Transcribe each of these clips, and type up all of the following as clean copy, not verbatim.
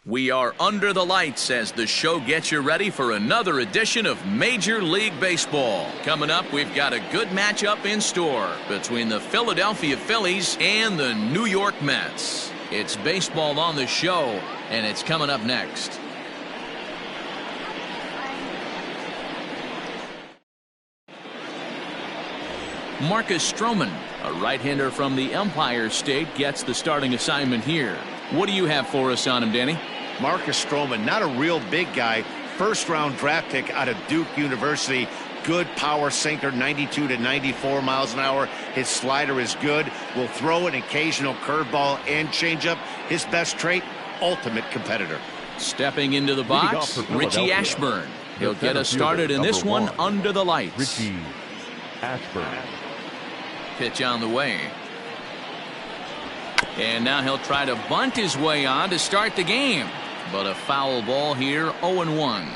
We are under the lights as the show gets you ready for another edition of Major League Baseball. Coming up, we've got a good matchup in store between the Philadelphia Phillies and the New York Mets. It's baseball on the show, and it's coming up next. Marcus Stroman, a right-hander from the Empire State, gets the starting assignment here. What do you have for us on him, Danny? Marcus Stroman, not a real big guy. First-round draft pick out of Duke University. Good power sinker, 92 to 94 miles an hour. His slider is good. Will throw an occasional curveball and changeup. His best trait, ultimate competitor. Stepping into the box, Richie Ashburn. He'll get us started in this one under the lights. Richie Ashburn. Pitch on the way. And now he'll try to bunt his way on to start the game. But a foul ball here, 0-1.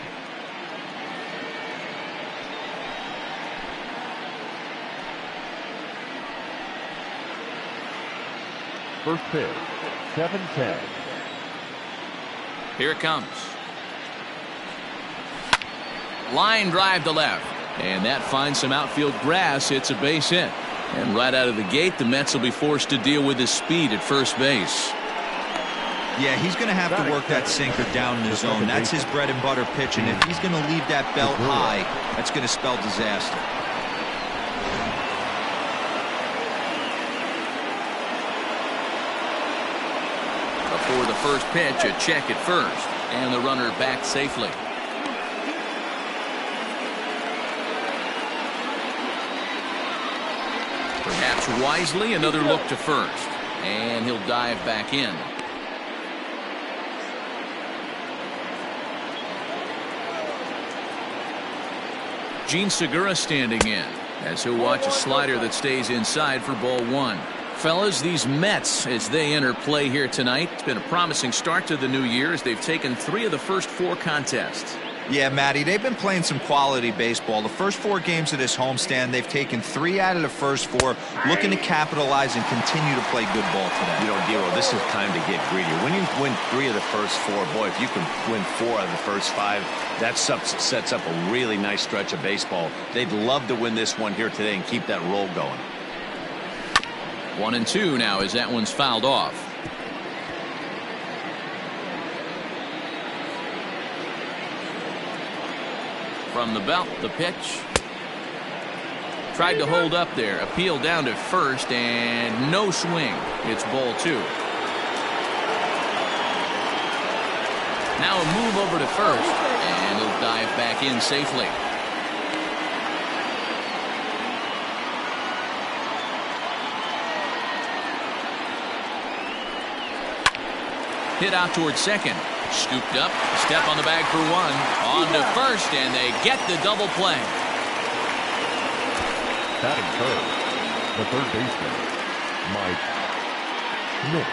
First pitch, 7-10. Here it comes. Line drive to left. And that finds some outfield grass. It's a base hit. And right out of the gate, the Mets will be forced to deal with his speed at first base. Yeah, he's going to have to work that sinker down in the zone. That's his bread and butter pitch, and if he's going to leave that belt high, that's going to spell disaster. Before the first pitch, a check at first, and the runner back safely. Perhaps wisely, another look to first, and he'll dive back in. Gene Segura standing in as he'll watch a slider that stays inside for ball one. Fellas, these Mets, as they enter play here tonight, it's been a promising start to the new year as they've taken 3 of the first 4 contests. Yeah, Matty, they've been playing some quality baseball. The first 4 games of this homestand, they've taken 3 out of the first 4, looking to capitalize and continue to play good ball today. You know, Dero, this is time to get greedy. When you win 3 of the first 4, boy, if you can win 4 out of the first 5, that sets up a really nice stretch of baseball. They'd love to win this one here today and keep that roll going. 1-2 now as that one's fouled off. From the belt, the pitch. Tried to hold up there. Appeal down to first, and no swing. It's ball 2. Now a move over to first, and he'll dive back in safely. Hit out towards second. Scooped up, step on the bag for 1. On to first, and they get the double play. Batting third, the third baseman, Mike Schmidt.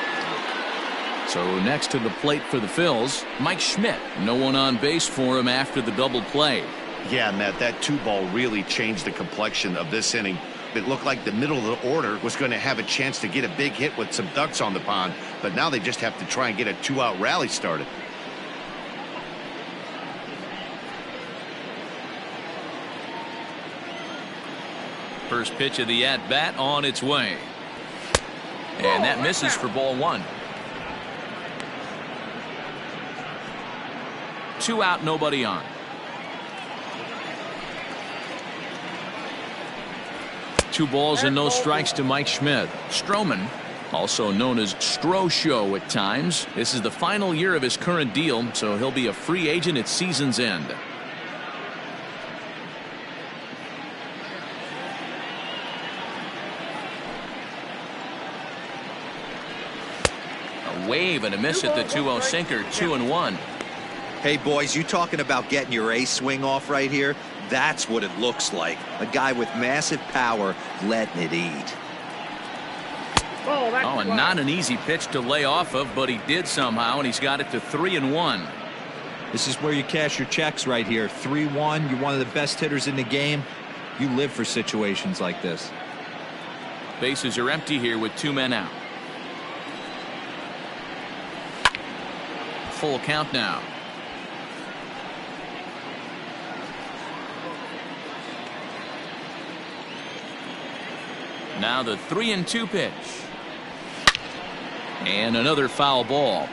So next to the plate for the Phils, Mike Schmidt. No one on base for him after the double play. Yeah, Matt, that 2-ball really changed the complexion of this inning. It looked like the middle of the order was going to have a chance to get a big hit with some ducks on the pond, but now they just have to try and get a 2-out rally started. First pitch of the at-bat on its way. And that misses for ball 1. 2 out, nobody on. 2 balls and no strikes to Mike Schmidt. Stroman, also known as Stro Show at times. This is the final year of his current deal, so he'll be a free agent at season's end. A wave and a miss at the 2-0 sinker, 2-1. Hey, boys, you talking about getting your ace swing off right here? That's what it looks like. A guy with massive power letting it eat. Oh, and not an easy pitch to lay off of, but he did somehow, and he's got it to 3-1. This is where you cash your checks right here. 3-1. You're one of the best hitters in the game. You live for situations like this. Bases are empty here with 2 men out. full count now. Now the 3-2 pitch. And another foul ball.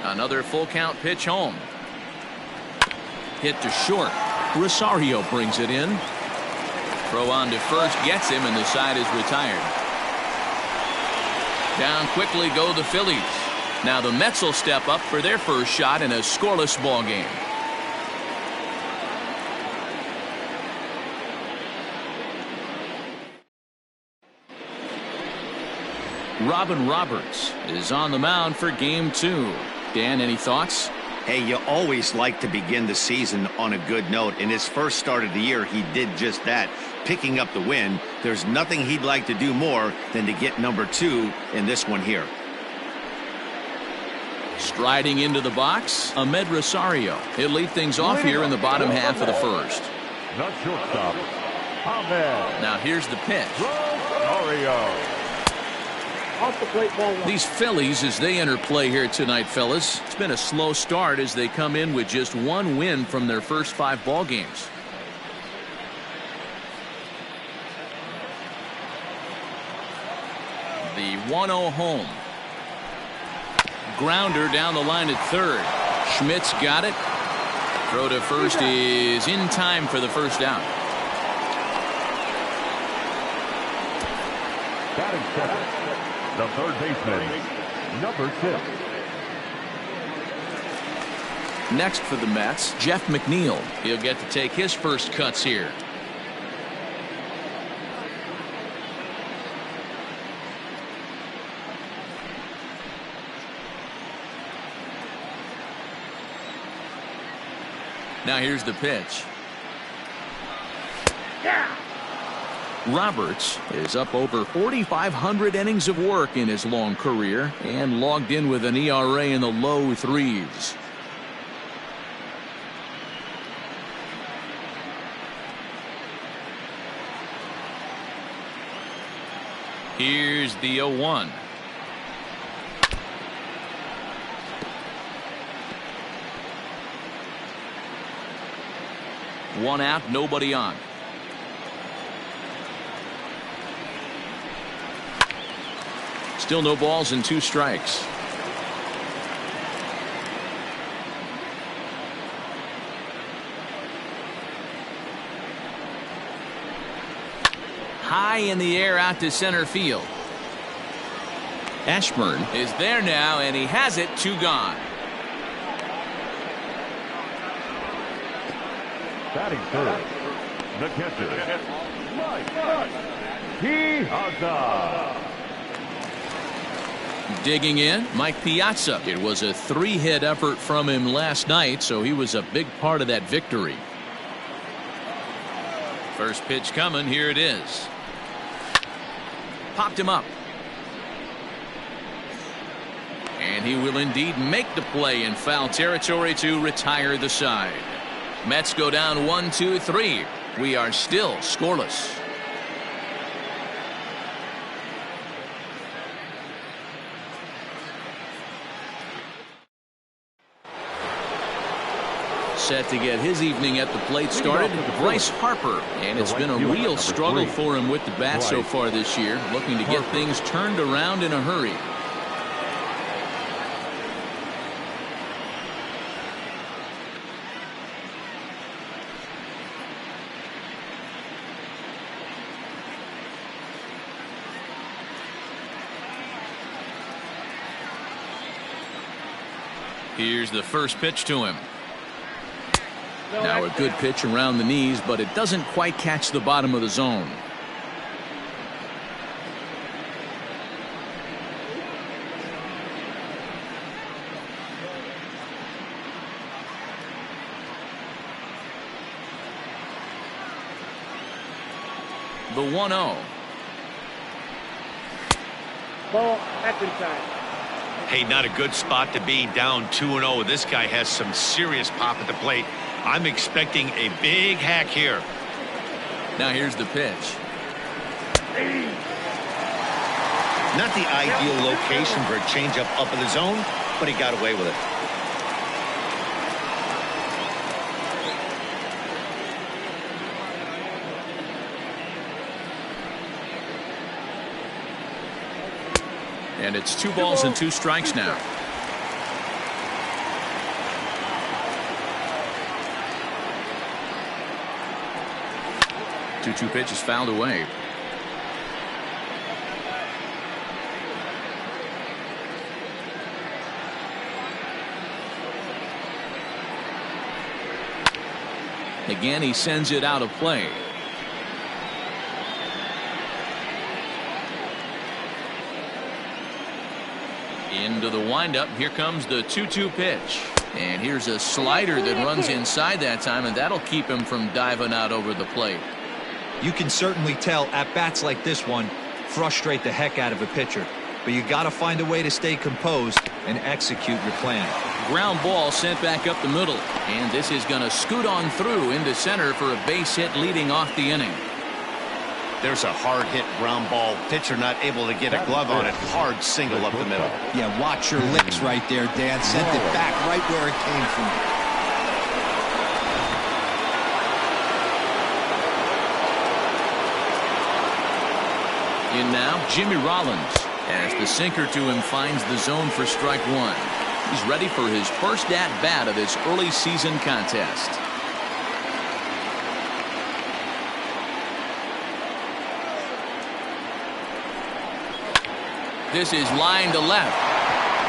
Another full count pitch home. Hit to short. Rosario brings it in. Throw on to first gets him, and the side is retired. Down quickly go the Phillies. Now the Mets will step up for their first shot in a scoreless ball game. Robin Roberts is on the mound for game 2. Dan, any thoughts? Hey, you always like to begin the season on a good note. In his first start of the year, he did just that, picking up the win. There's nothing he'd like to do more than to get number 2 in this one here. Striding into the box, Ahmed Rosario. He'll lead things off here in the bottom half of the first. Not shortstop, Ahmed. Now here's the pitch. Rosario. Off the plate, ball 1. These Phillies, as they enter play here tonight, fellas, it's been a slow start as they come in with just 1 win from their first 5 ball games. The 1-0 home. Grounder down the line at third. Schmidt's got it. Throw to first is in time for the first down. Batting second, the third baseman, number 6. Next for the Mets, Jeff McNeil. He'll get to take his first cuts here. Now here's the pitch. Roberts is up over 4,500 innings of work in his long career and logged in with an ERA in the low 3s. Here's the 0-1. One out, nobody on. Still no balls and 2 strikes. High in the air out to center field. Ashburn is there now, and he has it. 2 gone. Batting third, the catcher, Piazza. Digging in, Mike Piazza. It was a 3-hit effort from him last night, so he was a big part of that victory. First pitch coming. Here it is. Popped him up. And he will indeed make the play in foul territory to retire the side. Mets go down 1-2-3. We are still scoreless. Set to get his evening at the plate started, Bryce Harper, and it's been a real struggle for him with the bat so far this year, looking to get things turned around in a hurry. Here's the first pitch to him. Now a good pitch around the knees, but it doesn't quite catch the bottom of the zone. The 1-0. Ball back inside. Hey, not a good spot to be, down 2-0. This guy has some serious pop at the plate. I'm expecting a big hack here. Now here's the pitch. Not the ideal location for a changeup up in the zone, but he got away with it. And it's 2 balls and 2 strikes now. Two pitch is fouled away. Again, he sends it out of play. Into the windup. Here comes the 2-2 pitch. And here's a slider that runs inside that time, and that'll keep him from diving out over the plate. You can certainly tell at-bats like this one frustrate the heck out of a pitcher. But you got to find a way to stay composed and execute your plan. Ground ball sent back up the middle. And this is going to scoot on through into center for a base hit leading off the inning. There's a hard hit ground ball. Pitcher not able to get a glove on it. Hard single up the middle. Yeah, watch your licks right there, Dan. Sent it back right where it came from. In now, Jimmy Rollins, as the sinker to him finds the zone for strike 1. He's ready for his first at-bat of this early season contest. This is line to left,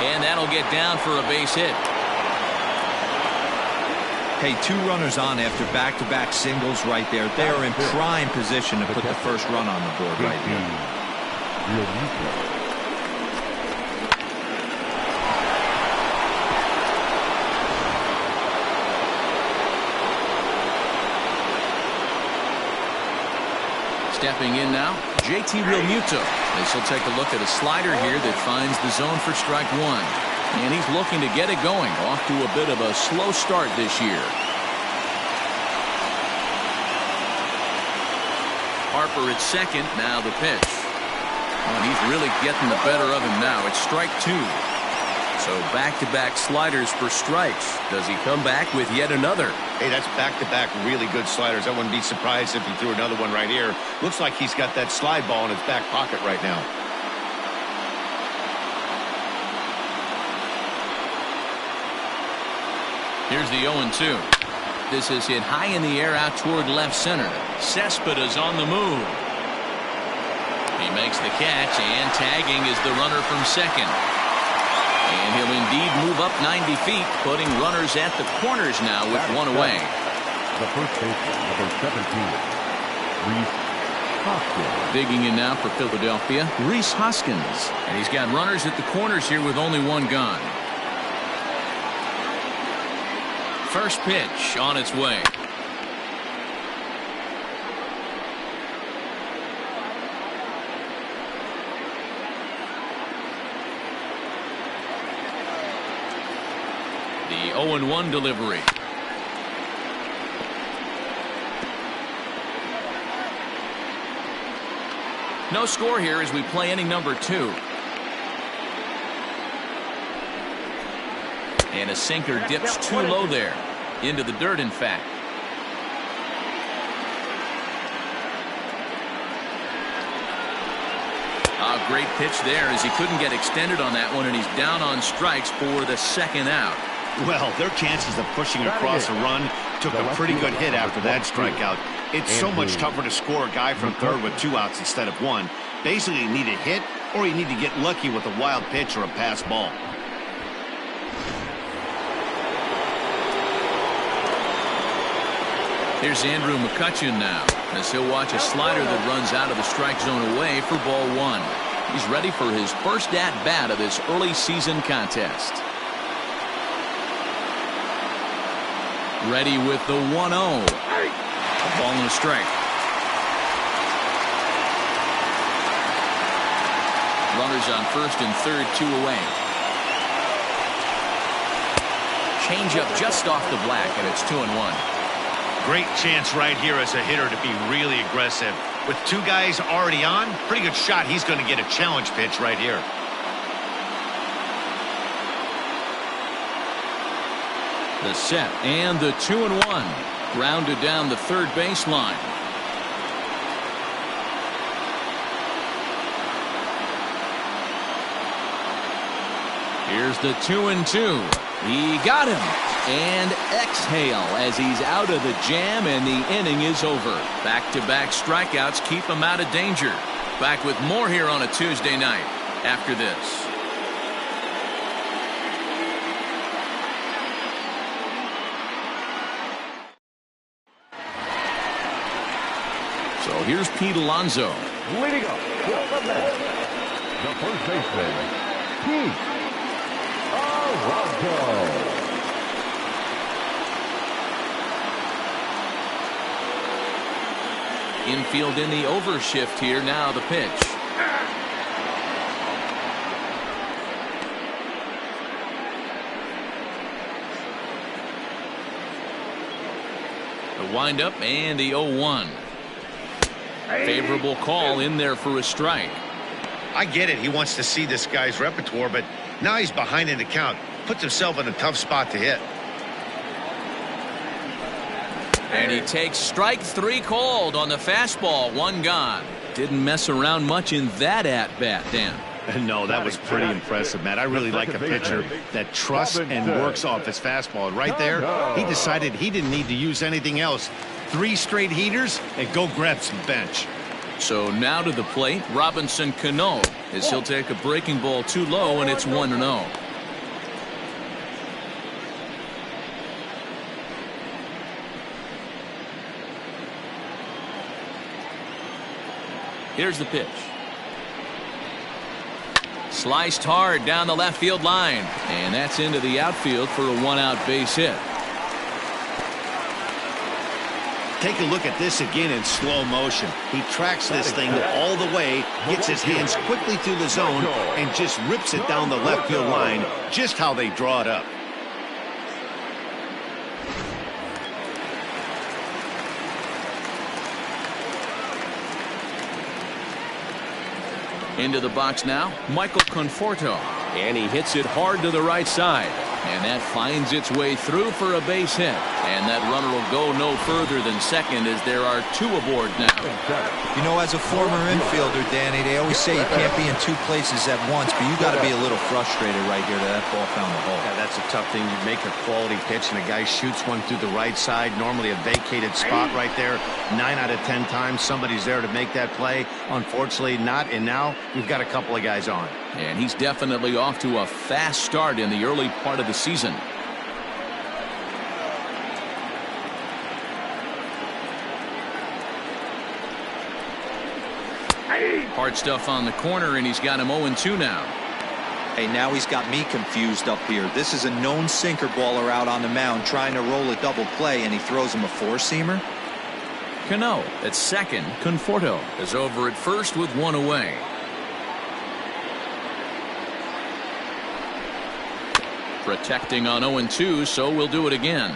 and that'll get down for a base hit. Hey, 2 runners on after back-to-back singles right there. They are in prime position to put the first run on the board right here. Stepping in now, JT Realmuto. This will take a look at a slider here that finds the zone for strike 1. And he's looking to get it going, off to a bit of a slow start this year. Harper at second, now the pitch. Oh, and he's really getting the better of him now. It's strike 2. So back-to-back sliders for strikes. Does he come back with yet another? Hey, that's back-to-back really good sliders. I wouldn't be surprised if he threw another one right here. Looks like he's got that slide ball in his back pocket right now. Here's the 0-2. This is hit high in the air out toward left center. Cespedes on the move. He makes the catch, and tagging is the runner from second. And he'll indeed move up 90 feet, putting runners at the corners now with 1 away. The first baseman, number 17, Rhys Hoskins. Digging in now for Philadelphia, Rhys Hoskins. And he's got runners at the corners here with only 1 gone. First pitch on its way. The 0-1 delivery. No score here as we play inning number 2. And a sinker dips too low there. Into the dirt, in fact. A great pitch there as he couldn't get extended on that one, and he's down on strikes for the second out. Well, their chances of pushing across a run took a pretty good hit after that strikeout. It's so much tougher to score a guy from third with 2 outs instead of 1. Basically, you need a hit, or you need to get lucky with a wild pitch or a pass ball. Here's Andrew McCutchen now, as he'll watch a slider that runs out of the strike zone away for ball 1. He's ready for his first at-bat of this early season contest. Ready with the 1-0. A ball and a strike. Runners on first and third, 2 away. Changeup just off the black, and it's 2-1. Great chance right here as a hitter to be really aggressive. With two guys already on, pretty good shot. He's going to get a challenge pitch right here. The set and the 2-1. Grounded down the third baseline. Here's the 2-2. He got him. And exhale as he's out of the jam, and the inning is over. Back-to-back strikeouts keep him out of danger. Back with more here on a Tuesday night after this. So here's Pete Alonso. Leading up to the bat, the first baseman, Pete Alonso. Infield in the overshift here. Now the pitch. The windup and the 0-1. Favorable call in there for a strike. I get it. He wants to see this guy's repertoire, but now he's behind in the count. Puts himself in a tough spot to hit. And he takes strike 3 called on the fastball. 1 gone. Didn't mess around much in that at-bat, Dan. No, that was pretty impressive, Matt. I really like a pitcher that trusts and works off his fastball. Right there, he decided he didn't need to use anything else. 3 straight heaters and go grab some bench. So now to the plate, Robinson Cano, as he'll take a breaking ball too low, and it's 1-0. Here's the pitch. Sliced hard down the left field line. And that's into the outfield for a 1-out base hit. Take a look at this again in slow motion. He tracks this thing all the way, gets his hands quickly through the zone, and just rips it down the left field line, just how they draw it up. Into the box now, Michael Conforto. And he hits it hard to the right side. And that finds its way through for a base hit. And that runner will go no further than second as there are 2 aboard now. You know, as a former infielder, Danny, they always say you can't be in 2 places at once, but you got to be a little frustrated right here that ball found the hole. Yeah, that's a tough thing. You make a quality pitch and a guy shoots one through the right side, normally a vacated spot right there. 9 out of 10 times somebody's there to make that play. Unfortunately not, and now we've got a couple of guys on. And he's definitely off to a fast start in the early part of the season. Hard stuff on the corner, and he's got him 0-2 now. Hey, now he's got me confused up here. This is a known sinker baller out on the mound trying to roll a double play, and he throws him a 4-seamer. Cano at second. Conforto is over at first with 1 away. Protecting on 0-2, so we'll do it again.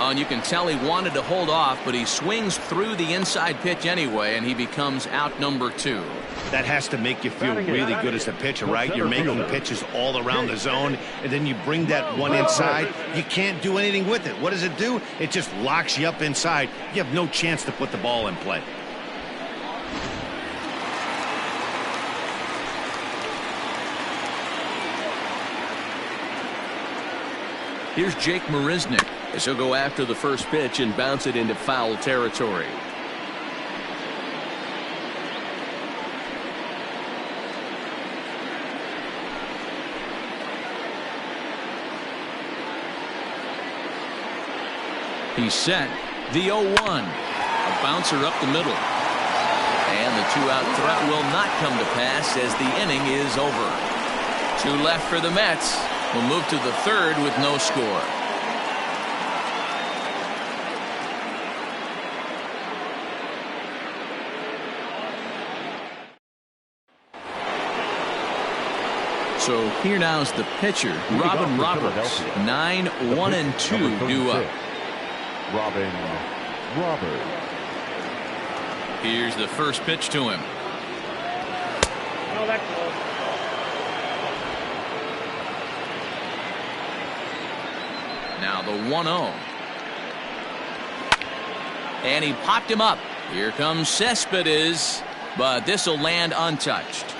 And you can tell he wanted to hold off, but he swings through the inside pitch anyway, and he becomes out number 2. That has to make you feel really good as a pitcher, right? You're making pitches all around the zone, and then you bring that one inside. You can't do anything with it. What does it do? It just locks you up inside. You have no chance to put the ball in play. Here's Jake Marisnick as he'll go after the first pitch and bounce it into foul territory. He's set. The 0-1. A bouncer up the middle. And the 2-out threat will not come to pass as the inning is over. 2 left for the Mets. We'll move to the third with no score. So here now's the pitcher, Robin Roberts. 9-1-2 due up. Robin Roberts. Here's the first pitch to him. Oh, that's close. Now the 1-0. And he popped him up. Here comes Cespedes, but this will land untouched.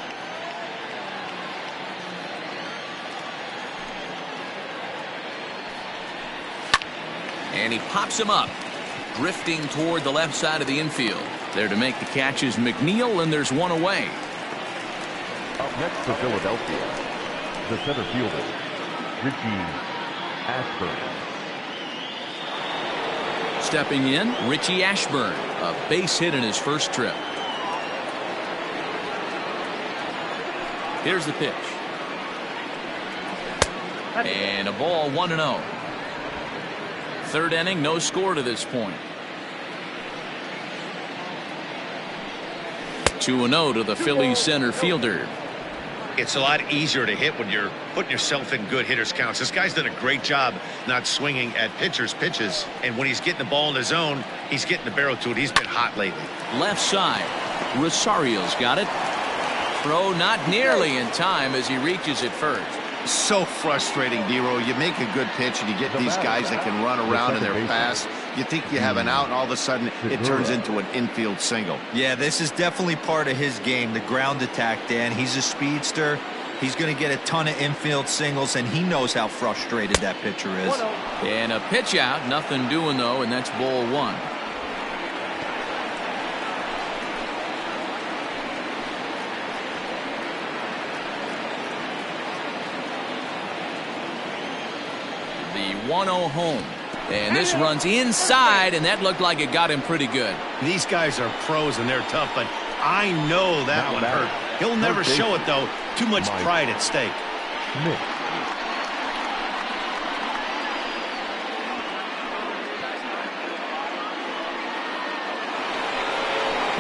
And he pops him up, drifting toward the left side of the infield. There to make the catch is McNeil, and there's one away. Up next for Philadelphia, the center fielder, Richie Ashburn. Stepping in, Richie Ashburn, a base hit in his first trip. Here's the pitch. And a ball, 1-0. Third inning, no score to this point. 2-0 to the Phillies center fielder. It's a lot easier to hit when you're putting yourself in good hitters counts. This guy's done a great job not swinging at pitchers' pitches. And when he's getting the ball in his zone, he's getting the barrel to it. He's been hot lately. Left side. Rosario's got it. Throw not nearly in time as he reaches it first. So frustrating, Dero. You make a good pitch and you get these guys that can run around and they're fast. You think you have an out and all of a sudden it turns into an infield single. Yeah, this is definitely part of his game, the ground attack, Dan. He's a speedster. He's going to get a ton of infield singles, and he knows how frustrated that pitcher is. And a pitch out, nothing doing though, and that's ball 1. The 1-0 home. And this runs inside, and that looked like it got him pretty good. These guys are pros and they're tough, but I know that one hurt. He'll never show it, though. Too much pride at stake.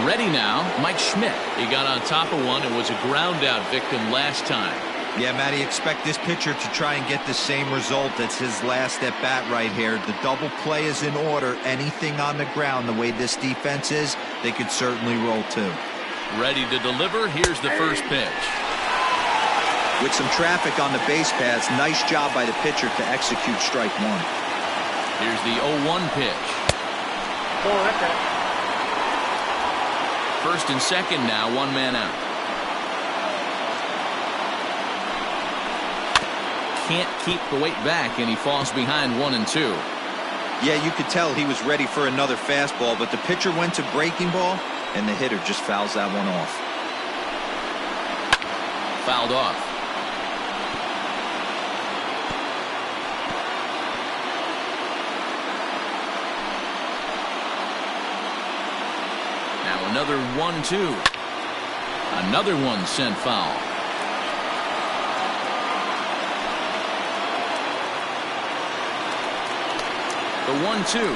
Ready now, Mike Schmidt. He got on top of one and was a ground out victim last time. Yeah, Matty, expect this pitcher to try and get the same result as his last at bat right here. The double play is in order. Anything on the ground, the way this defense is, they could certainly roll too. Ready to deliver. Here's the first pitch. With some traffic on the base paths, nice job by the pitcher to execute strike 1. Here's the 0-1 pitch. Oh, that's it. First and second now, one man out. Can't keep the weight back, and he falls behind 1 and 2. Yeah, you could tell he was ready for another fastball, but the pitcher went to breaking ball, and the hitter just fouls that one off. Fouled off. Now another 1-2. Another one sent foul. The 1-2.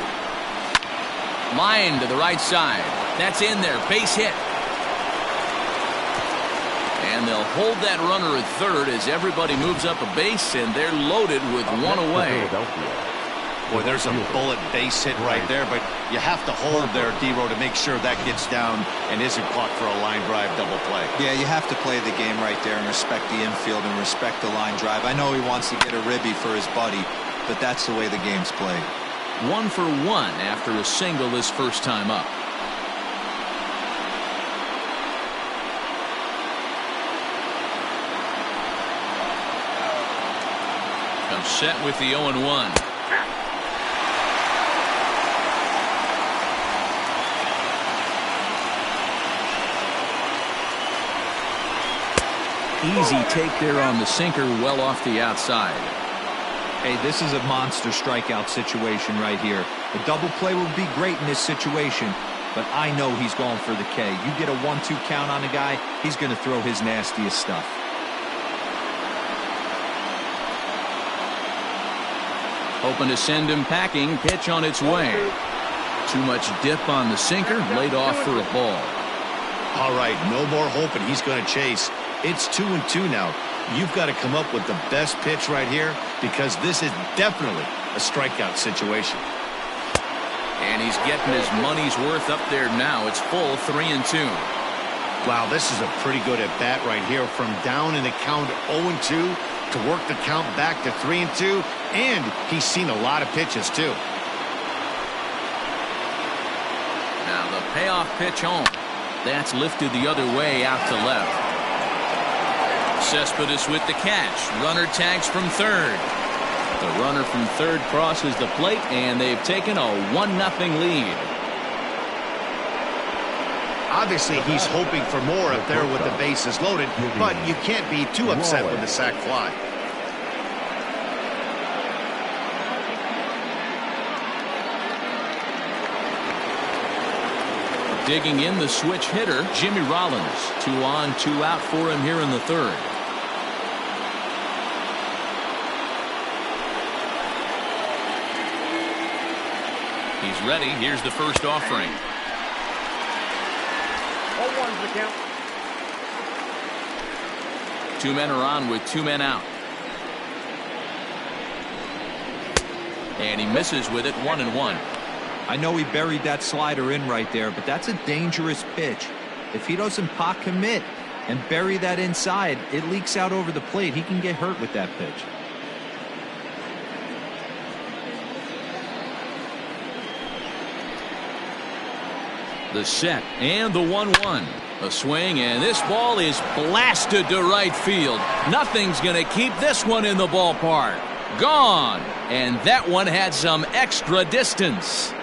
Line to the right side. That's in there. Base hit. And they'll hold that runner at third as everybody moves up a base, and they're loaded with one away. Boy, there's a bullet base hit right there, but you have to hold there, Dero, to make sure that gets down and isn't caught for a line drive double play. Yeah, you have to play the game right there and respect the infield and respect the line drive. I know he wants to get a ribby for his buddy, but that's the way the game's played. 1 for 1 after a single his first time up. Comes set with the 0-1. Easy take there on the sinker, well off the outside. Hey, this is a monster strikeout situation right here. A double play would be great in this situation, but I know he's going for the K. You get a 1-2 count on a guy, he's going to throw his nastiest stuff. Hoping to send him packing. Pitch on its way. Too much dip on the sinker. Laid off for a ball. All right, no more hoping he's going to chase. It's 2-2 now. You've got to come up with the best pitch right here because this is definitely a strikeout situation. And he's getting his money's worth up there now. It's full 3-2. Wow, this is a pretty good at bat right here. From down in the count 0-2 to work the count back to 3-2. And he's seen a lot of pitches too. Now the payoff pitch home. That's lifted the other way out to left. Cespedes with the catch. Runner tags from third. The runner from third crosses the plate, and they've taken a 1-0 lead. Obviously, he's hoping for more up there with the bases loaded, but you can't be too upset with the sac fly. Digging in the switch hitter, Jimmy Rollins. 2 on, 2 out for him here in the third. He's ready. Here's the first offering. 0-1's the count. 2 men are on with 2 men out. And he misses with it, 1-1. I know he buried that slider in right there, but that's a dangerous pitch. If he doesn't pot commit and bury that inside, it leaks out over the plate. He can get hurt with that pitch. The set and the 1-1. A swing, and this ball is blasted to right field. Nothing's going to keep this one in the ballpark. Gone. And that one had some extra distance.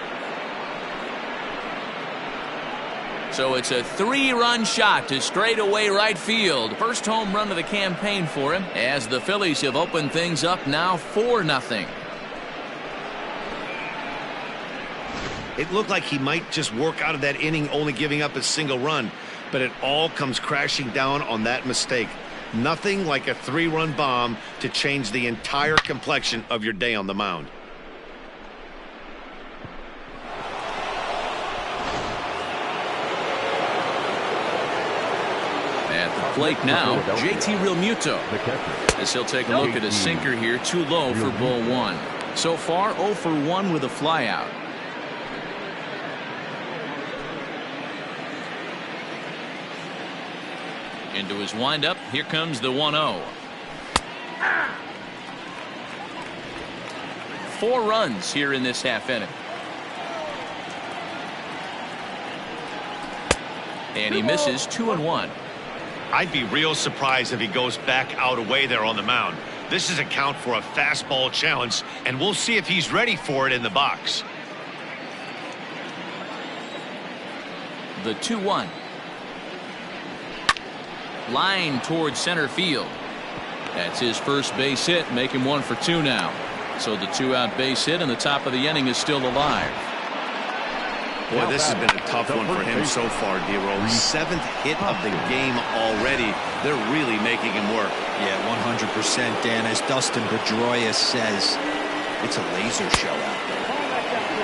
So it's a 3-run shot to straightaway right field. First home run of the campaign for him, as the Phillies have opened things up now 4-0. It looked like he might just work out of that inning, only giving up a single run, but it all comes crashing down on that mistake. Nothing like a 3-run bomb to change the entire complexion of your day on the mound. At the plate now, JT Realmuto, as he'll take a look at his sinker here, too low for ball 1. So far 0 for 1 with a flyout. Into his windup, here comes the 1-0. 4 runs here in this half inning. And he misses 2-1. I'd be real surprised if he goes back out away there on the mound. This is a count for a fastball challenge, and we'll see if he's ready for it in the box. The 2-1. Line towards center field. That's his first base hit, make him 1 for 2 now. So the 2-out base hit, and the top of the inning is still alive. Boy, this has been a tough one for him so far, D-Roll. 7th hit of the game already. They're really making him work. Yeah, 100%, Dan. As Dustin Pedroia says, it's a laser show out there.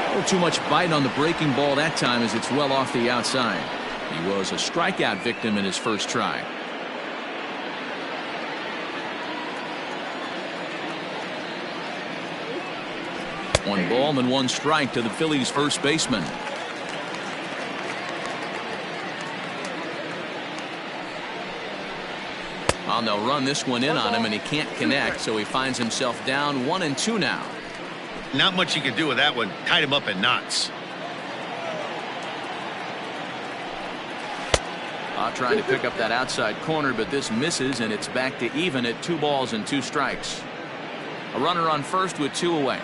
A little too much bite on the breaking ball that time, as it's well off the outside. He was a strikeout victim in his first try. One ball and 1 strike to the Phillies first baseman. Well, they'll run this one in on him, and he can't connect, so he finds himself down 1-2 now. Not much you can do with that one. Tied him up in knots. Trying to pick up that outside corner, but this misses, and it's back to even at 2 balls and 2 strikes. A runner on first with 2 away.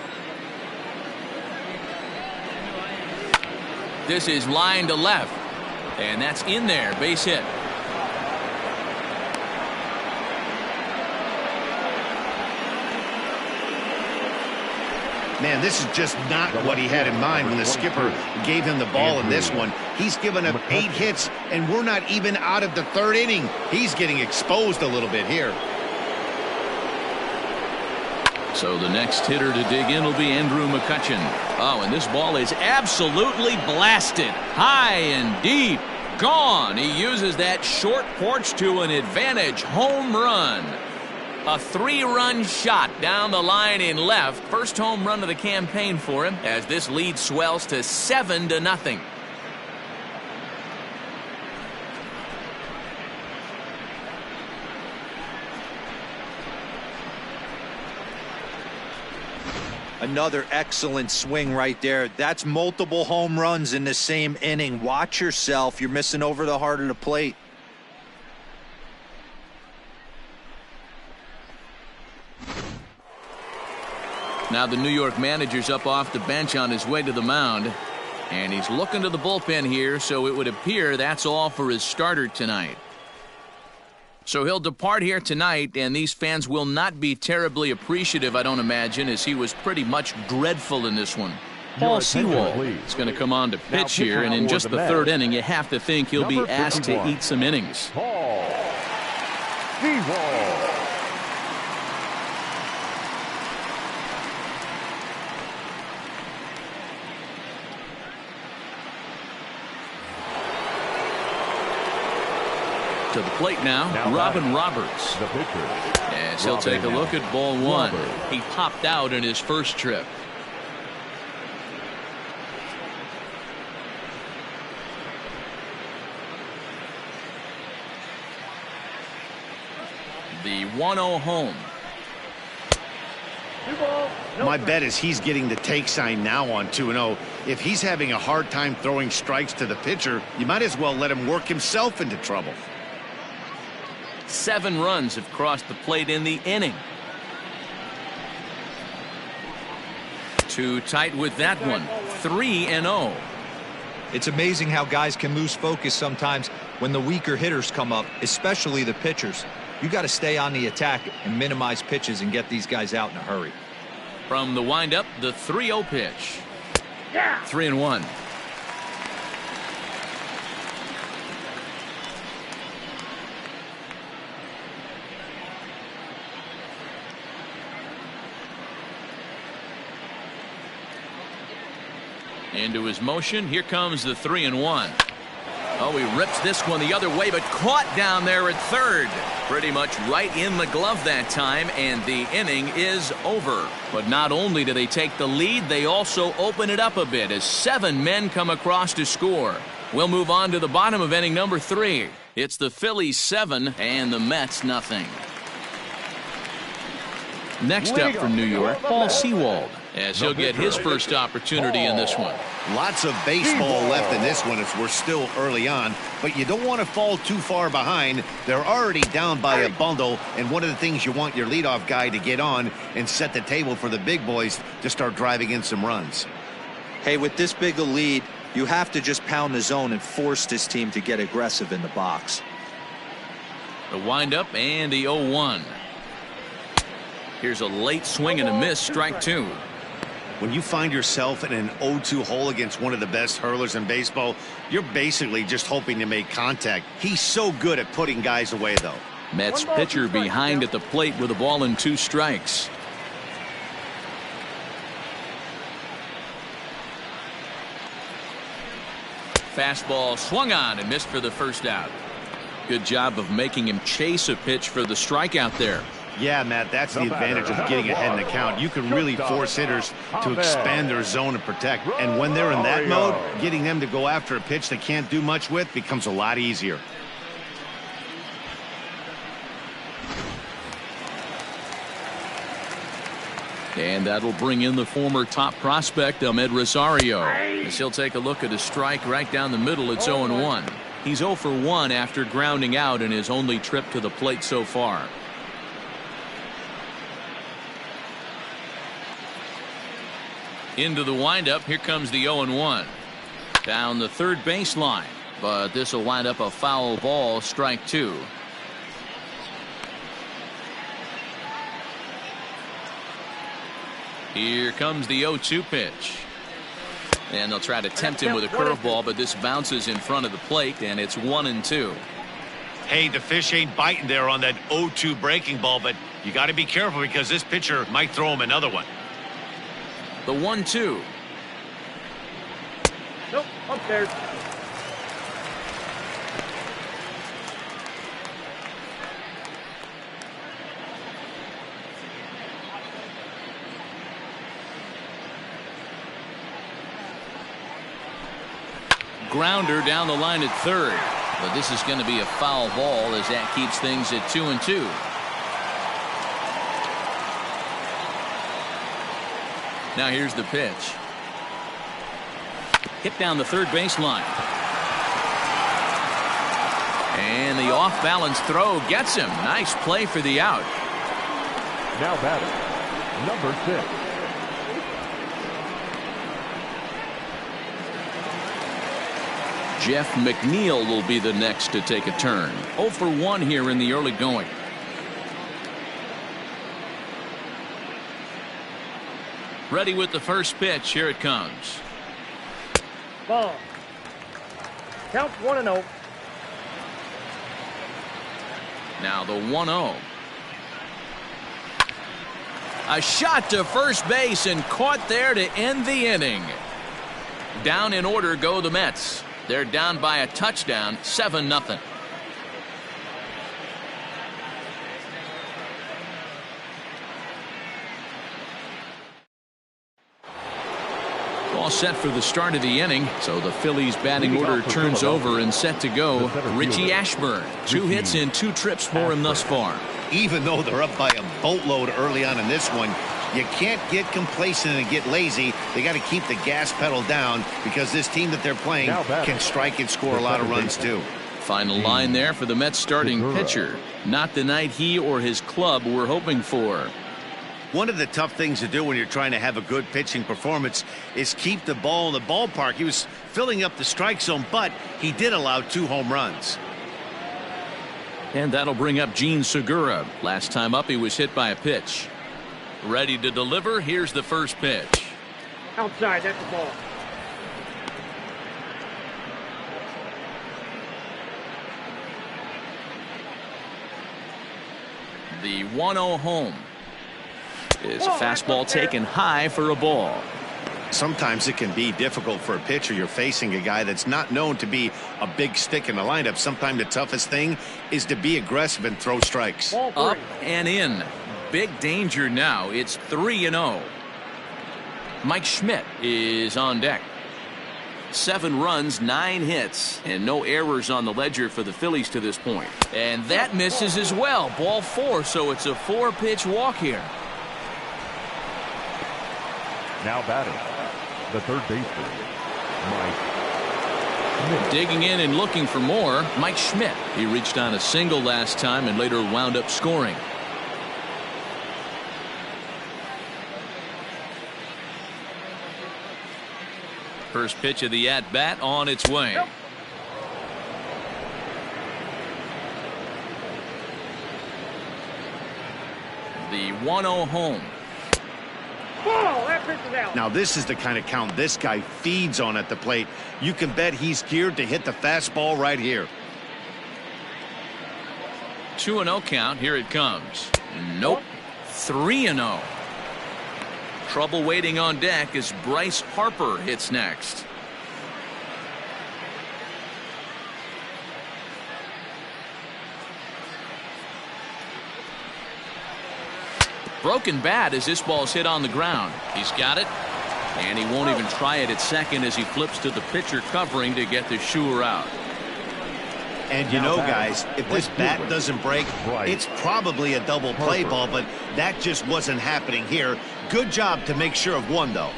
This is line to left, and that's in there, base hit. Man, this is just not what he had in mind when the skipper gave him the ball in this one. He's given up 8 hits, and we're not even out of the 3rd inning. He's getting exposed a little bit here. So the next hitter to dig in will be Andrew McCutchen. Oh, and this ball is absolutely blasted. High and deep. Gone. He uses that short porch to an advantage home run. A 3-run shot down the line in left. First home run of the campaign for him as this lead swells to 7-0. Another excellent swing right there. That's multiple home runs in the same inning. Watch yourself. You're missing over the heart of the plate. Now the New York manager's up off the bench on his way to the mound. And he's looking to the bullpen here, so it would appear that's all for his starter tonight. So he'll depart here tonight, and these fans will not be terribly appreciative, I don't imagine, as he was pretty much dreadful in this one. Paul Sewald is going to come on to pitch here, and in just the third inning, you have to think he'll be asked to eat some innings. Paul Sewald. To the plate now Robin Roberts. The pitcher. As he'll take a look at ball one. He popped out in his first trip. The 1-0 home. My bet is he's getting the take sign now on 2-0. If he's having a hard time throwing strikes to the pitcher, you might as well let him work himself into trouble. 7 runs have crossed the plate in the inning. Too tight with that one. 3-0. It's amazing how guys can lose focus sometimes when the weaker hitters come up, especially the pitchers. You got to stay on the attack and minimize pitches and get these guys out in a hurry. From the windup, the 3-0 pitch. 3-1. Into his motion. Here comes the 3-1. Oh, he rips this one the other way, but caught down there at third. Pretty much right in the glove that time, and the inning is over. But not only do they take the lead, they also open it up a bit as 7 men come across to score. We'll move on to the bottom of inning number 3. It's the Phillies 7 and the Mets nothing. Next up for New York, Paul Sewald, as he'll get his first opportunity in this one. Lots of baseball left in this one as we're still early on, but you don't want to fall too far behind. They're already down by a bundle, and one of the things you want your leadoff guy to get on and set the table for the big boys to start driving in some runs. Hey, with this big a lead, you have to just pound the zone and force this team to get aggressive in the box. The windup and the 0-1. Here's a late swing and a miss, strike 2. When you find yourself in an 0-2 hole against one of the best hurlers in baseball, you're basically just hoping to make contact. He's so good at putting guys away, though. Mets pitcher behind at the plate with a ball and 2 strikes. Fastball swung on and missed for the first out. Good job of making him chase a pitch for the strikeout there. Yeah, Matt, that's the advantage of getting ahead in the count. You can really force hitters to expand their zone and protect. And when they're in that mode, getting them to go after a pitch they can't do much with becomes a lot easier. And that'll bring in the former top prospect, Ahmed Rosario. As he'll take a look at a strike right down the middle. It's 0-1. He's 0 for 1 after grounding out in his only trip to the plate so far. Into the windup. Here comes the 0-1. Down the third baseline. But this will wind up a foul ball, strike 2. Here comes the 0-2 pitch. And they'll try to tempt him with a curveball, but this bounces in front of the plate, and it's 1-2. Hey, the fish ain't biting there on that 0-2 breaking ball, but you got to be careful because this pitcher might throw him another one. The 1-2. Nope, upstairs. grounder down the line at third. But this is going to be a foul ball as that keeps things at 2-2. Now here's the pitch. Hit down the third baseline. And the off-balance throw gets him. Nice play for the out. Now batting, number 6. Jeff McNeil will be the next to take a turn. 0 for 1 here in the early going. Ready with the first pitch. Here it comes. Ball. Count 1-0. Now the 1-0. A shot to first base and caught there to end the inning. Down in order go the Mets. They're down by a touchdown, 7-0. All set for the start of the inning. So the Phillies batting order turns over and set to go. Richie Ashburn. 2 hits and 2 trips for him thus far. Even though they're up by a boatload early on in this one, you can't get complacent and get lazy. They got to keep the gas pedal down because this team that they're playing can strike and score a lot of runs too. Final line there for the Mets starting pitcher. Not the night he or his club were hoping for. One of the tough things to do when you're trying to have a good pitching performance is keep the ball in the ballpark. He was filling up the strike zone, but he did allow 2 home runs. And that'll bring up Gene Segura. Last time up he was hit by a pitch. Ready to deliver. Here's the first pitch. Outside, that's the ball. The 1-0 home. Is a fastball taken high for a ball. Sometimes it can be difficult for a pitcher. You're facing a guy that's not known to be a big stick in the lineup. Sometimes the toughest thing is to be aggressive and throw strikes. Up and in. Big danger now. It's 3-0. Mike Schmidt is on deck. 7 runs, 9 hits, and no errors on the ledger for the Phillies to this point. And that misses as well. Ball 4, so it's a 4-pitch walk here. Now batting, the third baseman, Mike Schmidt. Digging in and looking for more, Mike Schmidt. He reached on a single last time and later wound up scoring. First pitch of the at-bat on its way. The 1-0 home. Ball, that pitch is out. Now this is the kind of count this guy feeds on at the plate. You can bet he's geared to hit the fastball right here. 2-0 count. Here it comes. Nope. 3-0. Trouble waiting on deck as Bryce Harper hits next. Broken bat as this ball's hit on the ground. He's got it, and he won't even try it at second as he flips to the pitcher covering to get the Shure out. And you know, guys, if this bat doesn't break, it's probably a double play ball, but that just wasn't happening here. Good job to make sure of one, though.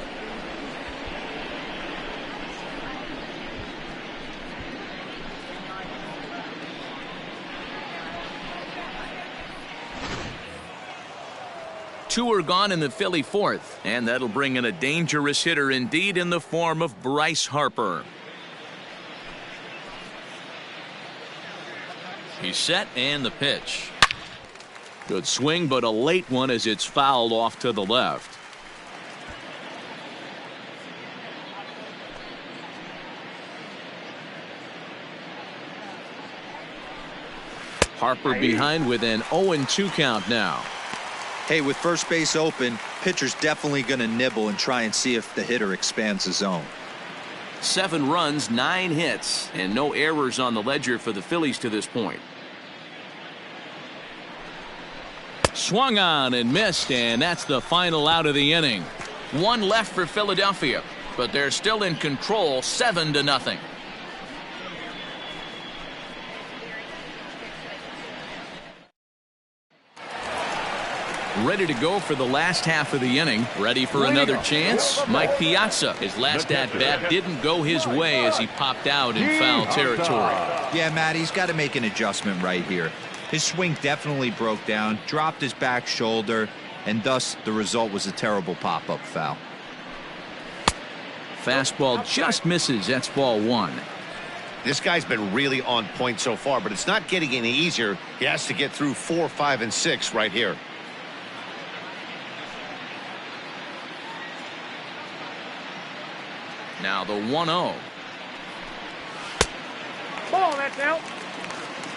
Two are gone in the Philly fourth, and that'll bring in a dangerous hitter indeed in the form of Bryce Harper. He's set, and the pitch. Good swing, but a late one as it's fouled off to the left. Harper behind with an 0-2 count now. Hey, with first base open, pitcher's definitely going to nibble and try and see if the hitter expands the zone. 7 runs, 9 hits, and no errors on the ledger for the Phillies to this point. Swung on and missed, and that's the final out of the inning. 1 left for Philadelphia, but they're still in control, 7-0. ready to go for the last half of the inning. Ready for another chance? Mike Piazza. His last at-bat didn't go his way as he popped out in foul territory. Yeah, Matt, he's got to make an adjustment right here. His swing definitely broke down, dropped his back shoulder, and thus the result was a terrible pop-up foul. Fastball just misses. That's ball one. This guy's been really on point so far, but it's not getting any easier. He has to get through 4, 5, and 6 right here. Now the 1-0. Ball, that's out.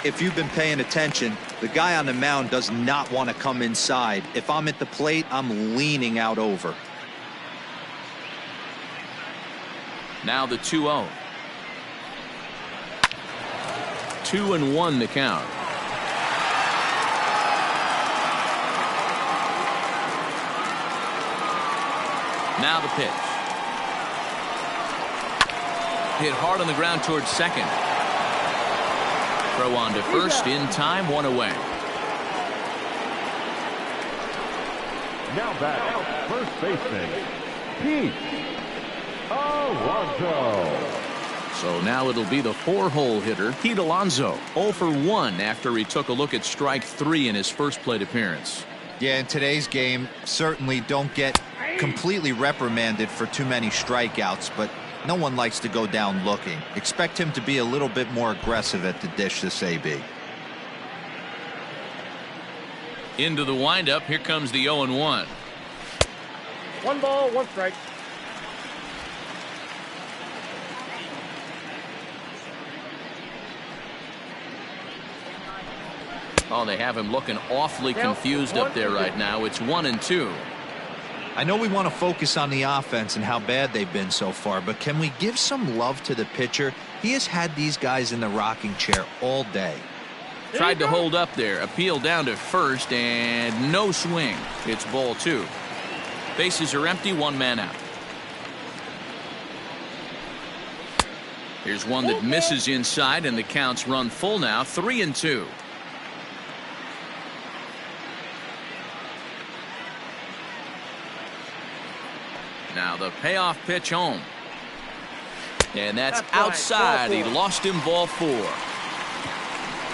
If you've been paying attention, the guy on the mound does not want to come inside. If I'm at the plate, I'm leaning out over. Now the 2-0. 2-1 the count. Now the pitch. Hit hard on the ground towards second. Throw on to first in time, one away. Now back, first baseman, Pete Alonso. So now it'll be the 4-hole hitter, Pete Alonso, 0 for 1 after he took a look at strike 3 in his first plate appearance. Yeah, in today's game, certainly don't get completely reprimanded for too many strikeouts, but no one likes to go down looking. Expect him to be a little bit more aggressive at the dish this AB. Into the windup, here comes the 0-1. 1 ball, 1 strike. Oh, they have him looking awfully confused up there right now. It's 1-2. I know we want to focus on the offense and how bad they've been so far, but can we give some love to the pitcher? He has had these guys in the rocking chair all day. Tried to hold up there. Appeal down to first, and no swing. It's ball 2. Bases are empty, 1 man out. Here's one that misses inside, and the count's run full now, 3-2. Now the payoff pitch home. And that's outside. He lost him, ball 4.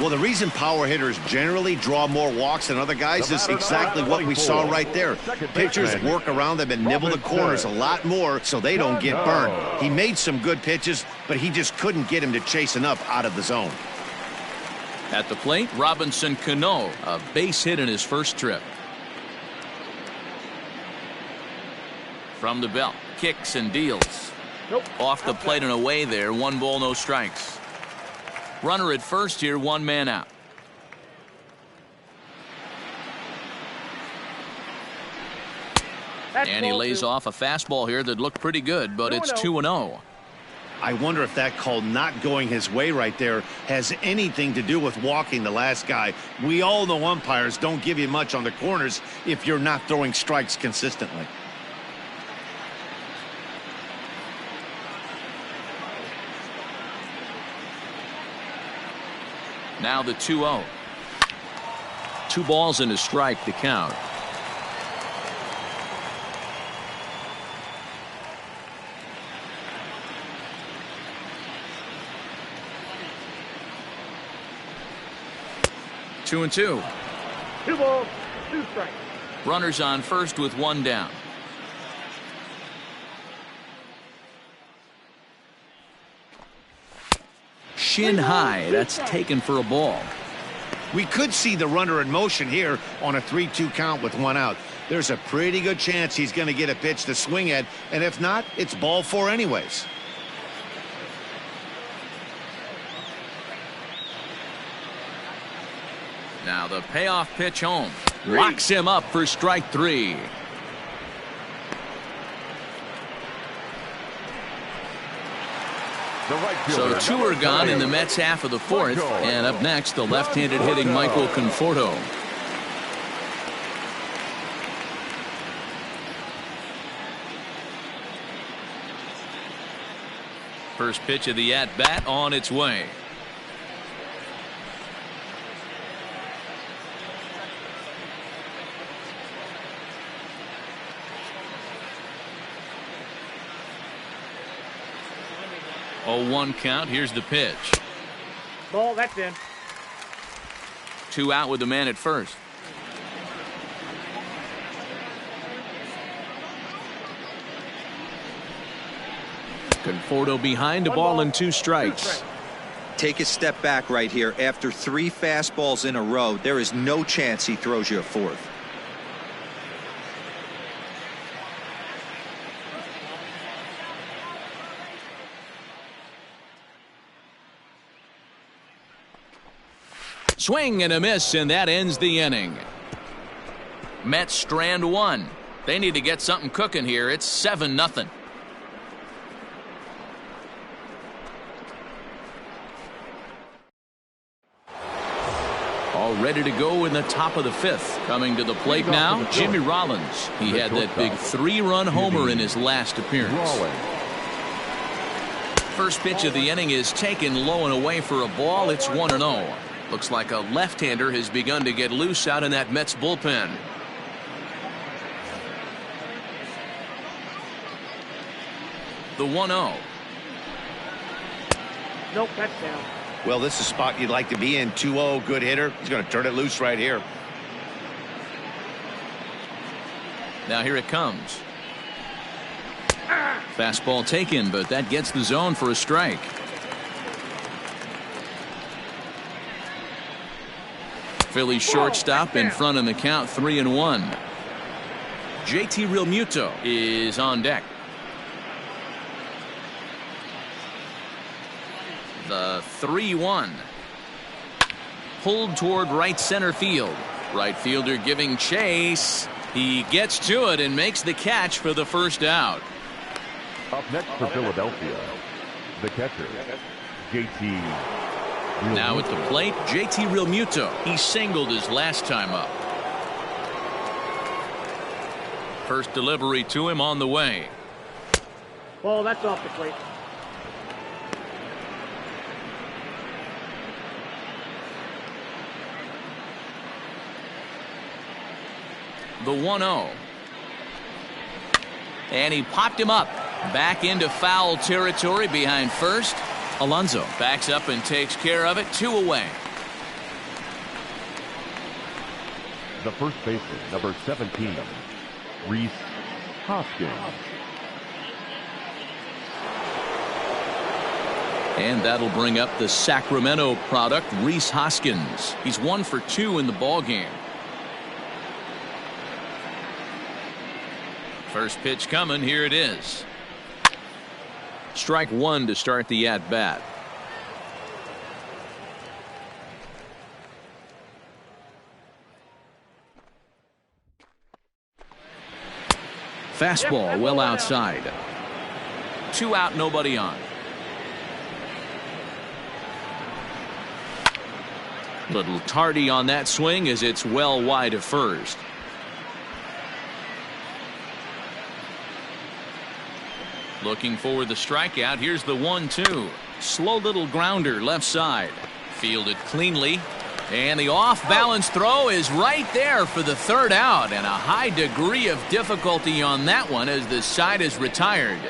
Well, the reason power hitters generally draw more walks than other guys is exactly what we saw right there. Pitchers work around them and nibble the corners a lot more so they don't get burned. He made some good pitches, but he just couldn't get him to chase enough out of the zone. At the plate, Robinson Cano, a base hit in his first trip. From the belt, kicks and deals. Off the plate and away there, 1 ball, no strikes. Runner at first here, 1 man out. And he lays off a fastball here that looked pretty good, but it's 2-0. I wonder if that call not going his way right there has anything to do with walking the last guy. We all know umpires don't give you much on the corners if you're not throwing strikes consistently. Now the 2-0. 2 balls and a strike to count. Two and 2. 2 balls, 2 strikes. Runners on first with 1 down. Shin high. That's taken for a ball. We could see the runner in motion here on a 3-2 count with 1 out. There's a pretty good chance he's going to get a pitch to swing at, and if not, it's ball 4 anyways. Now the payoff pitch home. Locks him up for strike 3. So 2 are gone in the Mets half of the 4th. And up next, the left-handed hitting Michael Conforto. First pitch of the at-bat on its way. 0-1 count. Here's the pitch. Ball, that's in. 2 out with the man at first. Conforto behind, a ball and 2 strikes. Take a step back right here. After 3 fastballs in a row, there is no chance he throws you a 4th. Swing and a miss, and that ends the inning. Mets strand 1. They need to get something cooking here. It's 7-0. All ready to go in the top of the 5th. Coming to the plate now, Jimmy Rollins. He had that big 3-run homer in his last appearance. First pitch of the inning is taken low and away for a ball. It's 1-0. Looks like a left-hander has begun to get loose out in that Mets bullpen. The 1-0. Nope, that's down. Well, this is a spot you'd like to be in. 2-0, good hitter. He's going to turn it loose right here. Now here it comes. Fastball taken, but that gets the zone for a strike. Phillies shortstop in front in the count, 3-1. JT Realmuto is on deck. The 3-1. Pulled toward right center field. Right fielder giving chase. He gets to it and makes the catch for the first out. Up next for Philadelphia, the catcher, JT. Now at the plate, JT Realmuto. He singled his last time up. First delivery to him on the way. Ball, that's off the plate. The 1-0. And he popped him up. Back into foul territory behind first. Alonso backs up and takes care of it. 2 away. The first baseman, number 17, Rhys Hoskins. And that'll bring up the Sacramento product, Rhys Hoskins. He's 1 for 2 in the ballgame. First pitch coming. Here it is. Strike 1 to start the at-bat. Fastball well outside. 2 out, nobody on. Little tardy on that swing as it's well wide of first. Looking for the strikeout. Here's the 1-2. Slow little grounder left side. Fielded cleanly. And the off-balance throw is right there for the 3rd out. And a high degree of difficulty on that one as the side is retired.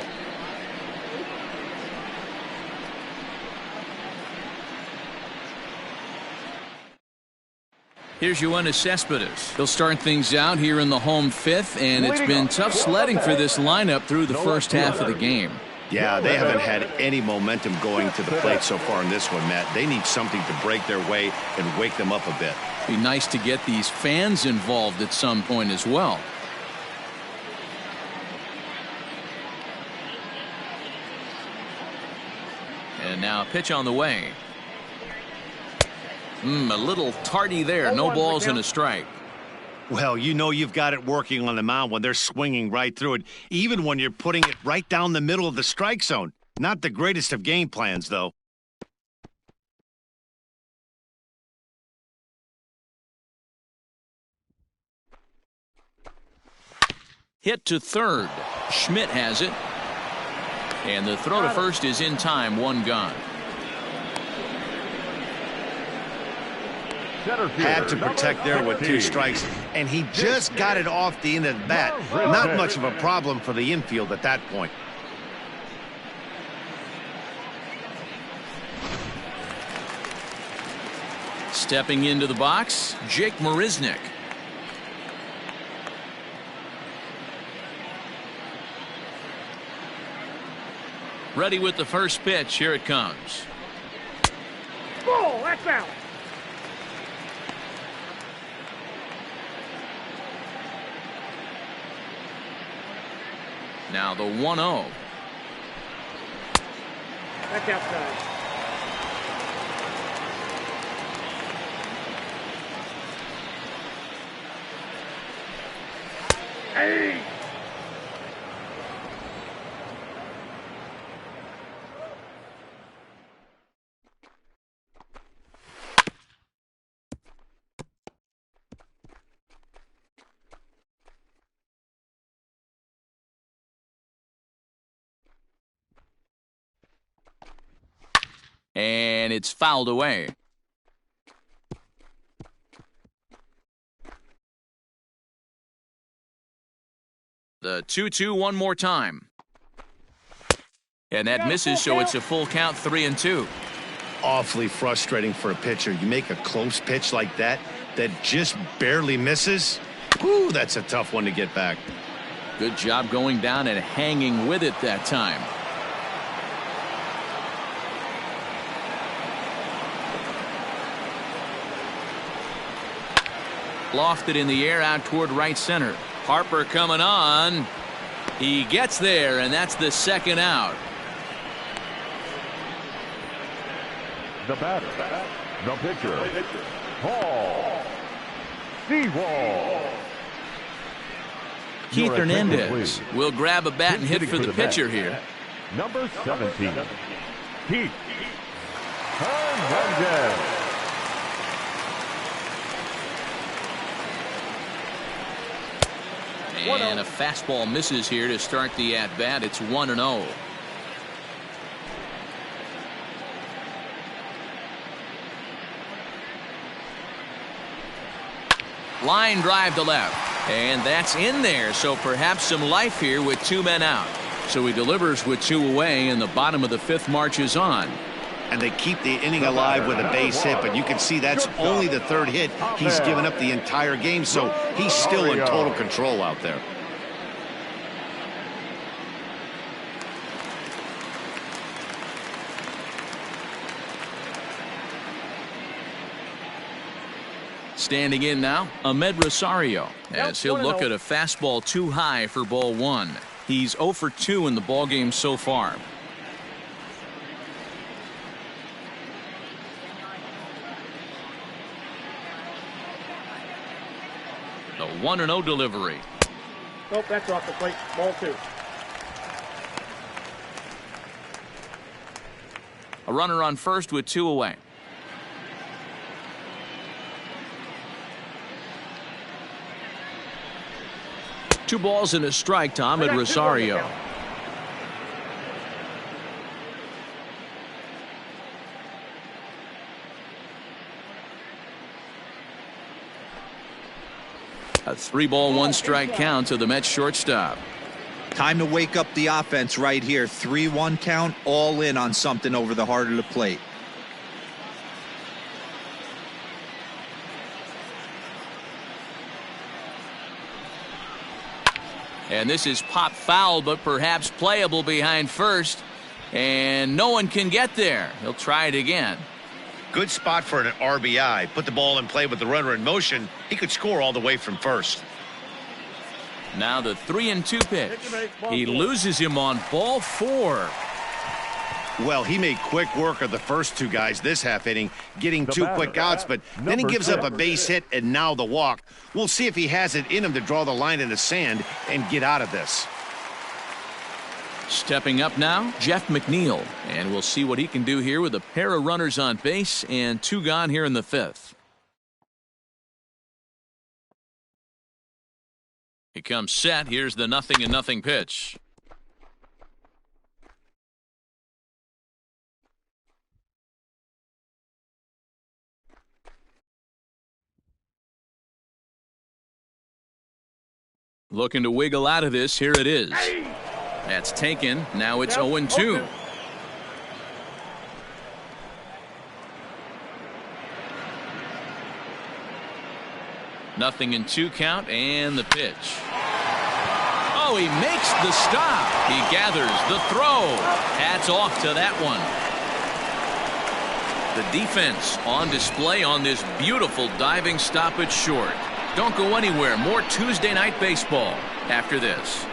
Here's Yoenis Cespedes. He'll start things out here in the home 5th, and it's been tough sledding for this lineup through the first half of the game. Yeah, they haven't had any momentum going to the plate so far in this one, Matt. They need something to break their way and wake them up a bit. Be nice to get these fans involved at some point as well. And now a pitch on the way. A little tardy there. No balls and a strike. Well, you know you've got it working on the mound when they're swinging right through it, even when you're putting it right down the middle of the strike zone. Not the greatest of game plans, though. Hit to third. Schmidt has it. And the throw to first is in time. 1 gone. Had to protect there with 2 strikes, and he just got it off the end of the bat. Not much of a problem for the infield at that point. Stepping into the box, Jake Marisnick. Ready with the first pitch. Here it comes. Ball, that's out. Now the 1-0. That's outside. Hey! And it's fouled away. The 2-2 one more time. And that misses, so it's a full count, 3-2. Awfully frustrating for a pitcher. You make a close pitch like that just barely misses. Whew, that's a tough one to get back. Good job going down and hanging with it that time. Lofted in the air out toward right center. Harper coming on. He gets there, and that's the second out. The batter, the pitcher, Paul Sewell. Keith Hernandez will grab a bat and hit for the pitcher here. Number 17, Keith Hernandez. And a fastball misses here to start the at-bat. It's 1-0. Line drive to left. And that's in there, so perhaps some life here with 2 men out. So he delivers with 2 away, and the bottom of the 5th marches on. And they keep the inning alive with a base hit, but you can see that's only the 3rd hit he's given up the entire game, so he's still in total control out there. Standing in now, Ahmed Rosario, as he'll look at a fastball too high for ball 1. He's 0 for 2 in the ballgame so far. The 1-0 delivery. Nope, that's off the plate. Ball 2. A runner on first with 2 away. Two balls and a strike to Ahmed Rosario. A 3-ball, 1-strike count to the Mets shortstop. Time to wake up the offense right here. 3-1 count, all in on something over the heart of the plate. And this is pop foul, but perhaps playable behind first. And no one can get there. He'll try it again. Good spot for an RBI. Put the ball in play with the runner in motion. He could score all the way from first. Now the 3-2 pitch. He loses him on ball 4. Well, he made quick work of the first 2 guys this half inning, getting 2 quick outs, but then he gives up a base hit and now the walk. We'll see if he has it in him to draw the line in the sand and get out of this. Stepping up now, Jeff McNeil, and we'll see what he can do here with a pair of runners on base and 2 gone here in the 5th. He comes set. Here's the 0-0 pitch. Looking to wiggle out of this. Here it is. That's taken. Now it's 0-2. 0-2 count, and the pitch. Oh, he makes the stop. He gathers the throw. Hats off to that one. The defense on display on this beautiful diving stop at short. Don't go anywhere. More Tuesday Night Baseball after this.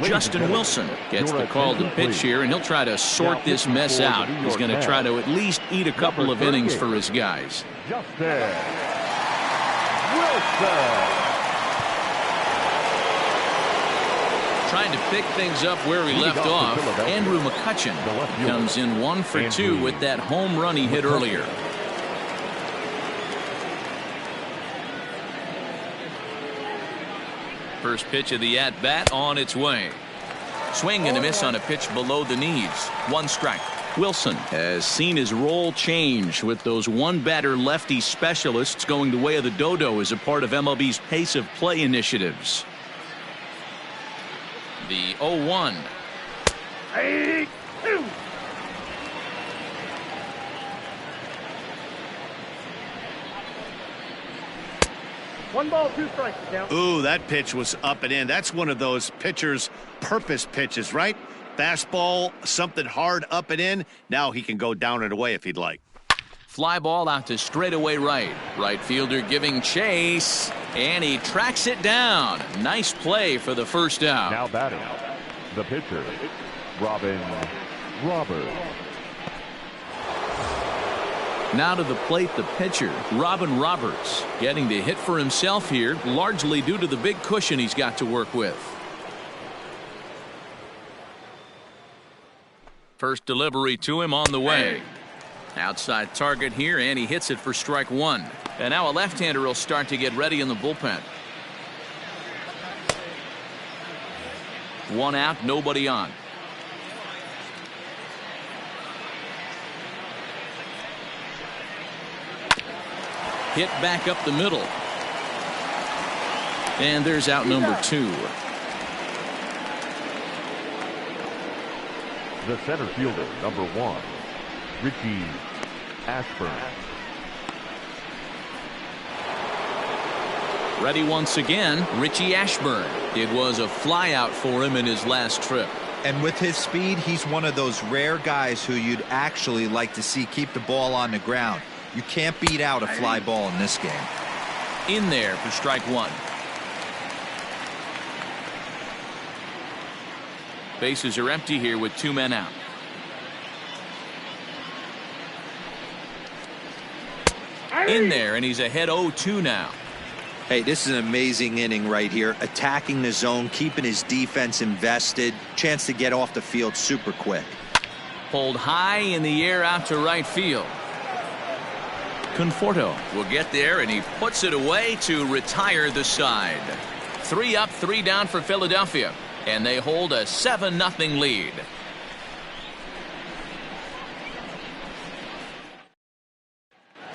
Justin Wilson gets the call to pitch here, and he'll try to sort this mess out. He's going to try to at least eat a couple of innings for his guys. Justin Wilson. Trying to pick things up where he left off. Andrew McCutchen comes in 1 for 2 with that home run he hit earlier. First pitch of the at-bat on its way. Swing and a miss on a pitch below the knees. 1 strike. Wilson has seen his role change with those one-batter lefty specialists going the way of the dodo as a part of MLB's pace of play initiatives. The 0-1. 8-2. 1 ball, 2 strikes. Ooh, that pitch was up and in. That's one of those pitchers' purpose pitches, right? Fastball, something hard up and in. Now he can go down and away if he'd like. Fly ball out to straightaway right. Right fielder giving chase, and he tracks it down. Nice play for the first out. Now batting, the pitcher, Robin Roberts. Now to the plate, the pitcher, Robin Roberts, getting to hit for himself here, largely due to the big cushion he's got to work with. First delivery to him on the way. Outside target here, and he hits it for strike 1. And now a left-hander will start to get ready in the bullpen. 1 out, nobody on. Hit back up the middle. And there's out number 2. The center fielder, number 1, Richie Ashburn. Ready once again, Richie Ashburn. It was a flyout for him in his last trip. And with his speed, he's one of those rare guys who you'd actually like to see keep the ball on the ground. You can't beat out a fly ball in this game. In there for strike 1. Bases are empty here with 2 men out. In there, and he's ahead 0-2 now. Hey, this is an amazing inning right here. Attacking the zone, keeping his defense invested. Chance to get off the field super quick. Pulled high in the air out to right field. Conforto will get there, and he puts it away to retire the side. 3 up, 3 down for Philadelphia, and they hold a 7-0 lead.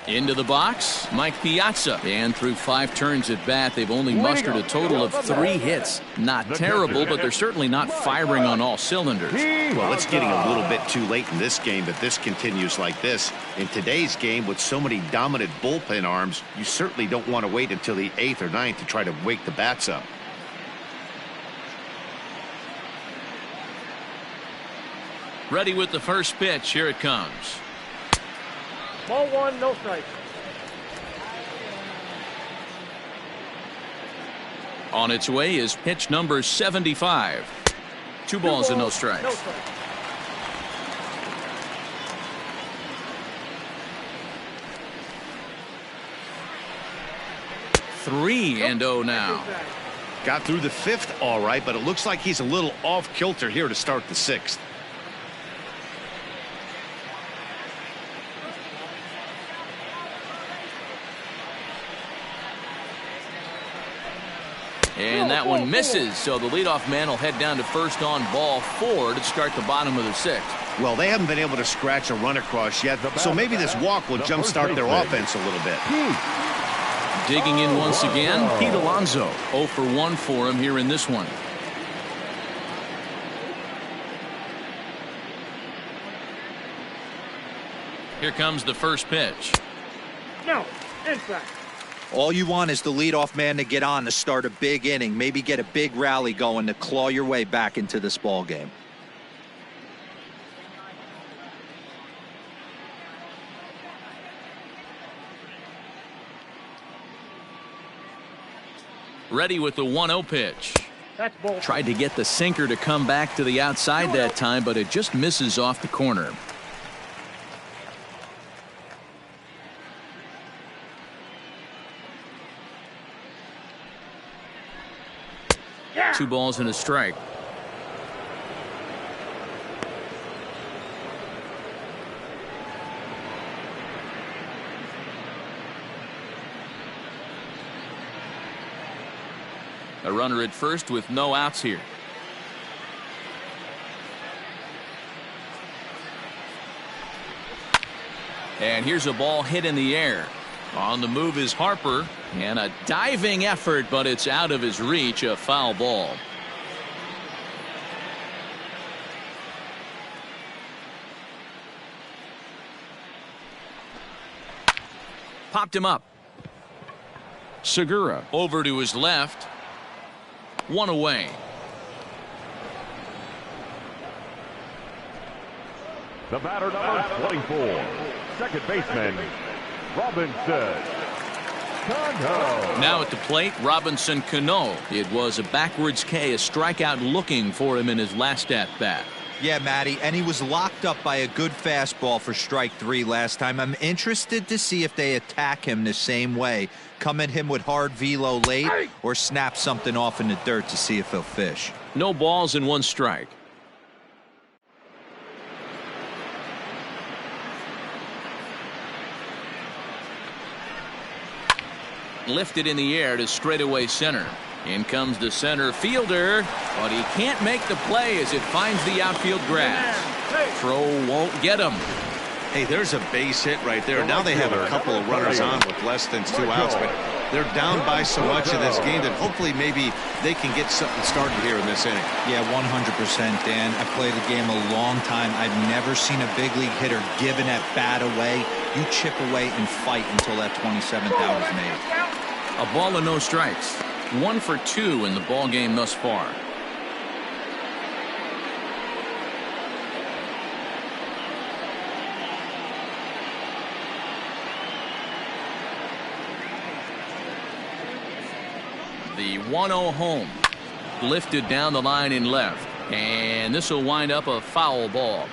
Into the box, Mike Piazza, and through 5 turns at bat, they've only mustered a total of 3 hits. Not terrible, but they're certainly not firing on all cylinders. Well, it's getting a little bit too late in this game, but this continues like this. In today's game, with so many dominant bullpen arms, you certainly don't want to wait until the 8th or 9th to try to wake the bats up. Ready with the first pitch. Here it comes. Ball 1, no strikes. On its way is pitch number 75. 2 balls and no strikes. No strikes. Three and 0 now. Got through the 5th all right, but it looks like he's a little off kilter here to start the 6th. And that one misses, so the leadoff man will head down to first on ball 4 to start the bottom of the 6th. Well, they haven't been able to scratch a run across yet, so maybe this walk will jumpstart their offense a little bit. Digging in once again, Pete Alonso. 0 for 1 for him here in this one. Here comes the first pitch. No, inside. All you want is the leadoff man to get on to start a big inning, maybe get a big rally going to claw your way back into this ball game. Ready with the 1-0 pitch. That's ball. Tried to get the sinker to come back to the outside that time, but it just misses off the corner. Yeah. 2 balls and a strike. A runner at first with no outs here. And here's a ball hit in the air. On the move is Harper, and a diving effort, but it's out of his reach, a foul ball. Popped him up. Segura over to his left. 1 away. The batter, number 24, second baseman, Robinson Cano. Now at the plate, Robinson Cano. It was a backwards K, a strikeout looking for him in his last at-bat. Yeah, Matty, and he was locked up by a good fastball for strike 3 last time. I'm interested to see if they attack him the same way. Come at him with hard velo late or snap something off in the dirt to see if he'll fish. No balls and 1 strike. Lifted in the air to straightaway center. In comes the center fielder, but he can't make the play as it finds the outfield grass. Throw won't get him. Hey, there's a base hit right there. Now they have a couple of runners on with less than 2 outs, but they're down by so much in this game that hopefully maybe they can get something started here in this inning. Yeah, 100%, Dan. I played the game a long time. I've never seen a big league hitter give an at-bat away. You chip away and fight until that 27th out is made. A ball and no strikes. 1 for 2 in the ball game thus far. The 1-0 home. Lifted down the line in left. And this will wind up a foul ball.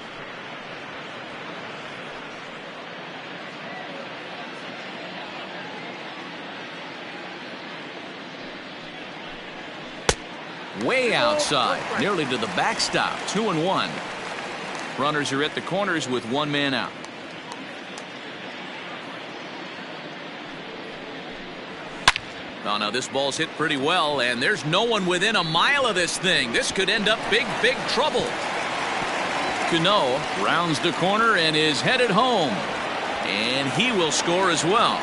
Way outside, nearly to the backstop. 2-1. Runners are at the corners with 1 man out. Oh, now this ball's hit pretty well, and there's no one within a mile of this thing. This could end up big trouble. Cano rounds the corner and is headed home. And he will score as well.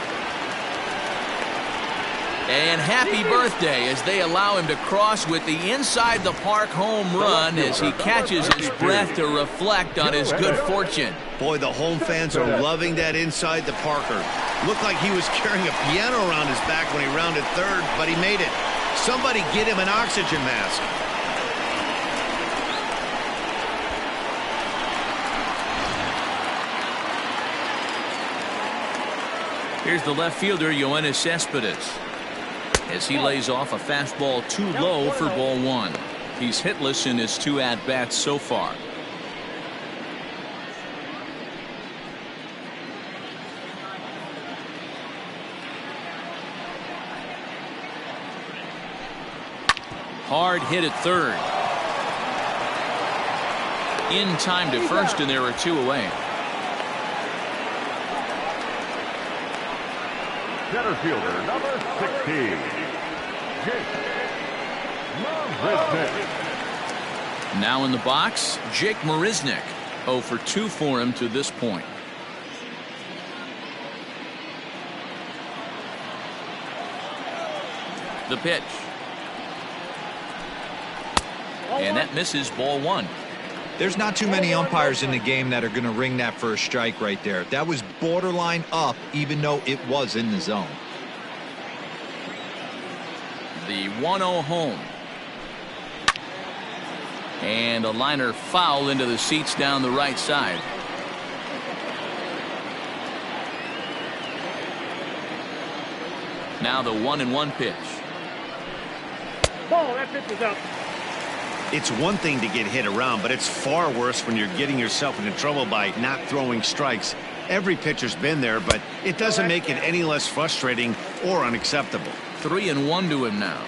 And happy birthday as they allow him to cross with the inside the park home run as he catches his breath to reflect on his good fortune. Boy, the home fans are loving that inside the Parker. Looked like he was carrying a piano around his back when he rounded third, but he made it. Somebody get him an oxygen mask. Here's the left fielder, Yoenis Cespedes, as he lays off a fastball too low for ball 1. He's hitless in his 2 at-bats so far. Hard hit at third. In time to first, and there are 2 away. Center fielder, number 16, Jake Marisnick. Now in the box, Jake Marisnick. 0 for 2 for him to this point. The pitch. And that misses ball 1. There's not too many umpires in the game that are going to ring that for a strike right there. That was borderline up, even though it was in the zone. The 1-0 home. And a liner foul into the seats down the right side. Now the 1-1 pitch. Ball, that pitch is up. It's one thing to get hit around, but it's far worse when you're getting yourself into trouble by not throwing strikes. Every pitcher's been there, but it doesn't make it any less frustrating or unacceptable. 3-1 to him now.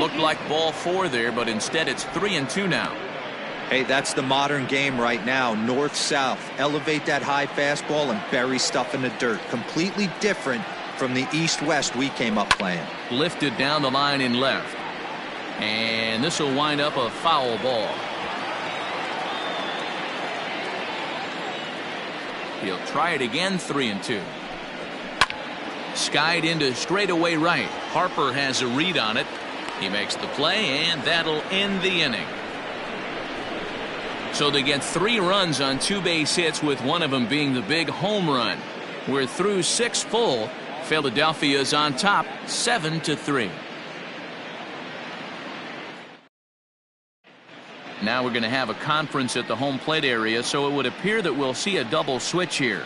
Looked like ball 4 there, but instead it's 3-2 now. Hey, that's the modern game right now. North-south. Elevate that high fastball and bury stuff in the dirt. Completely different from the east-west we came up playing. Lifted down the line in left. And this will wind up a foul ball. He'll try it again, 3-2. Skied into straightaway right. Harper has a read on it. He makes the play, and that'll end the inning. So they get 3 runs on 2 base hits, with one of them being the big home run. We're through 6 full. Philadelphia's on top, 7-3. Now we're going to have a conference at the home plate area, so it would appear that we'll see a double switch here.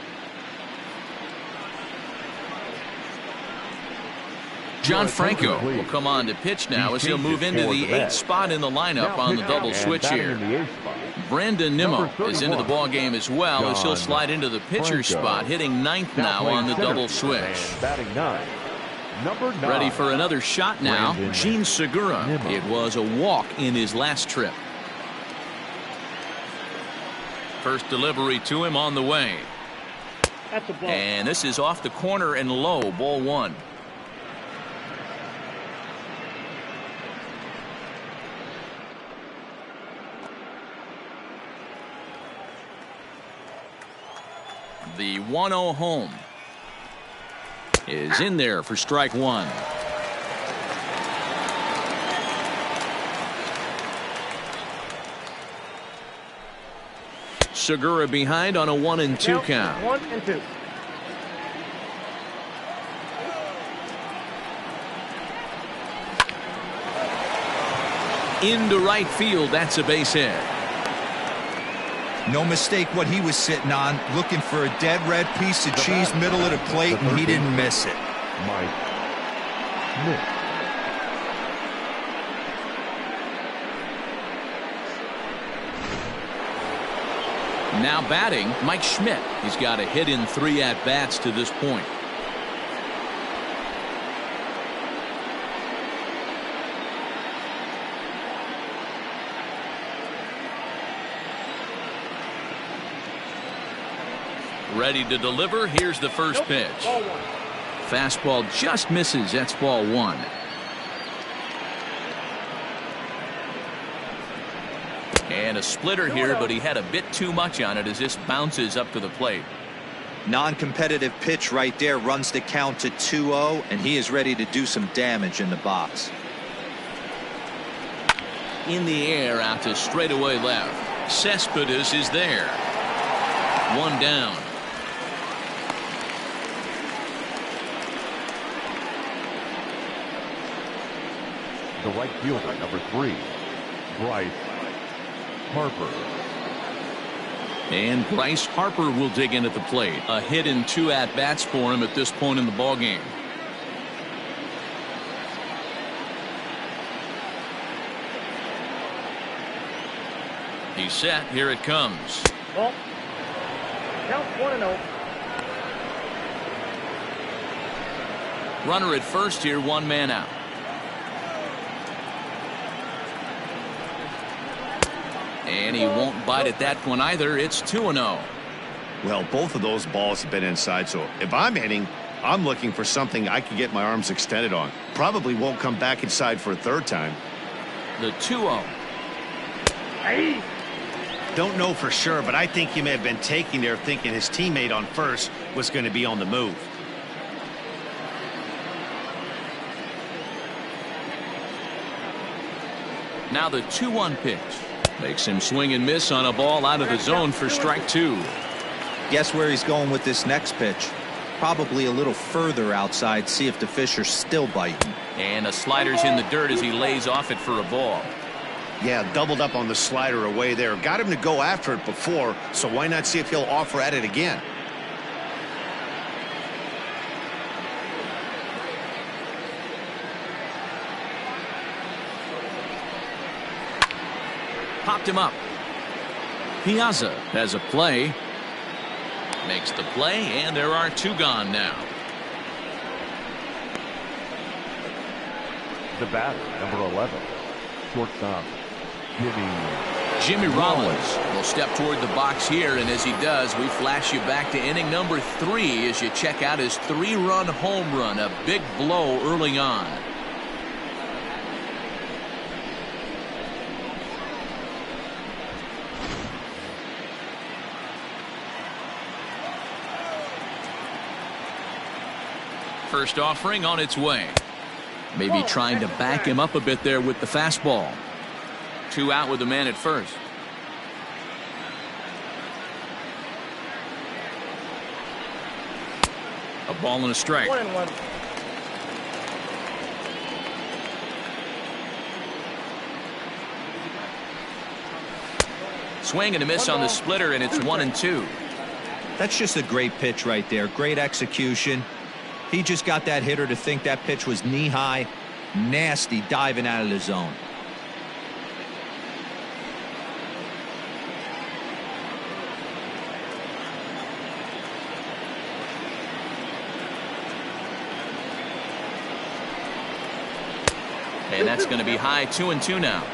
John Franco will come on to pitch now as he'll move into the 8th spot in the lineup on the double switch here. Brandon Nimmo is into the ball game as well as he'll slide into the pitcher spot, hitting 9th now on the double switch. Ready for another shot now, Gene Segura. It was a walk in his last trip. First delivery to him on the way. That's a ball. And this is off the corner and low, ball 1. The 1-0 home is in there for strike 1. Segura behind on a 1-2 count. 1-2. Into right field. That's a base hit. No mistake what he was sitting on, looking for a dead red piece of cheese middle of the plate, and he didn't miss it. Mike Schmidt. Now batting, Mike Schmidt. He's got a hit in 3 at-bats to this point. Ready to deliver. Here's the first pitch. Ball 1. Fastball just misses. That's ball 1. And a splitter here, but he had a bit too much on it as this bounces up to the plate. Non-competitive pitch right there, runs the count to 2-0, and he is ready to do some damage in the box. In the air, out to straightaway left. Cespedes is there. 1 down. The right fielder, number 3, Bryce Harper. And Bryce Harper will dig in at the plate. A hit in 2 at-bats for him at this point in the ballgame. He's set. Here it comes. Ball. Count 1-0. Runner at first here, 1 man out. And he won't bite at that one either. It's 2-0. Well, both of those balls have been inside, so if I'm hitting, I'm looking for something I can get my arms extended on. Probably won't come back inside for a 3rd time. The 2-0. Hey. Don't know for sure, but I think he may have been taking there thinking his teammate on first was going to be on the move. Now the 2-1 pitch. Makes him swing and miss on a ball out of the zone for strike 2. Guess where he's going with this next pitch? Probably a little further outside, see if the fish are still biting. And a slider's in the dirt as he lays off it for a ball. Yeah, doubled up on the slider away there. Got him to go after it before, so why not see if he'll offer at it again? Popped him up. Piazza has a play. Makes the play, and there are 2 gone now. The batter, number 11, shortstop, Jimmy Rollins will step toward the box here, and as he does, we flash you back to inning number 3 as you check out his 3-run home run, a big blow early on. First offering on its way. Maybe trying to back him up a bit there with the fastball. 2 out with the man at first. A ball and a strike. 1-1. Swing and a miss on the splitter, and it's 1-2. That's just a great pitch right there. Great execution. He just got that hitter to think that pitch was knee-high. Nasty diving out of the zone. And that's going to be high. 2-2 now.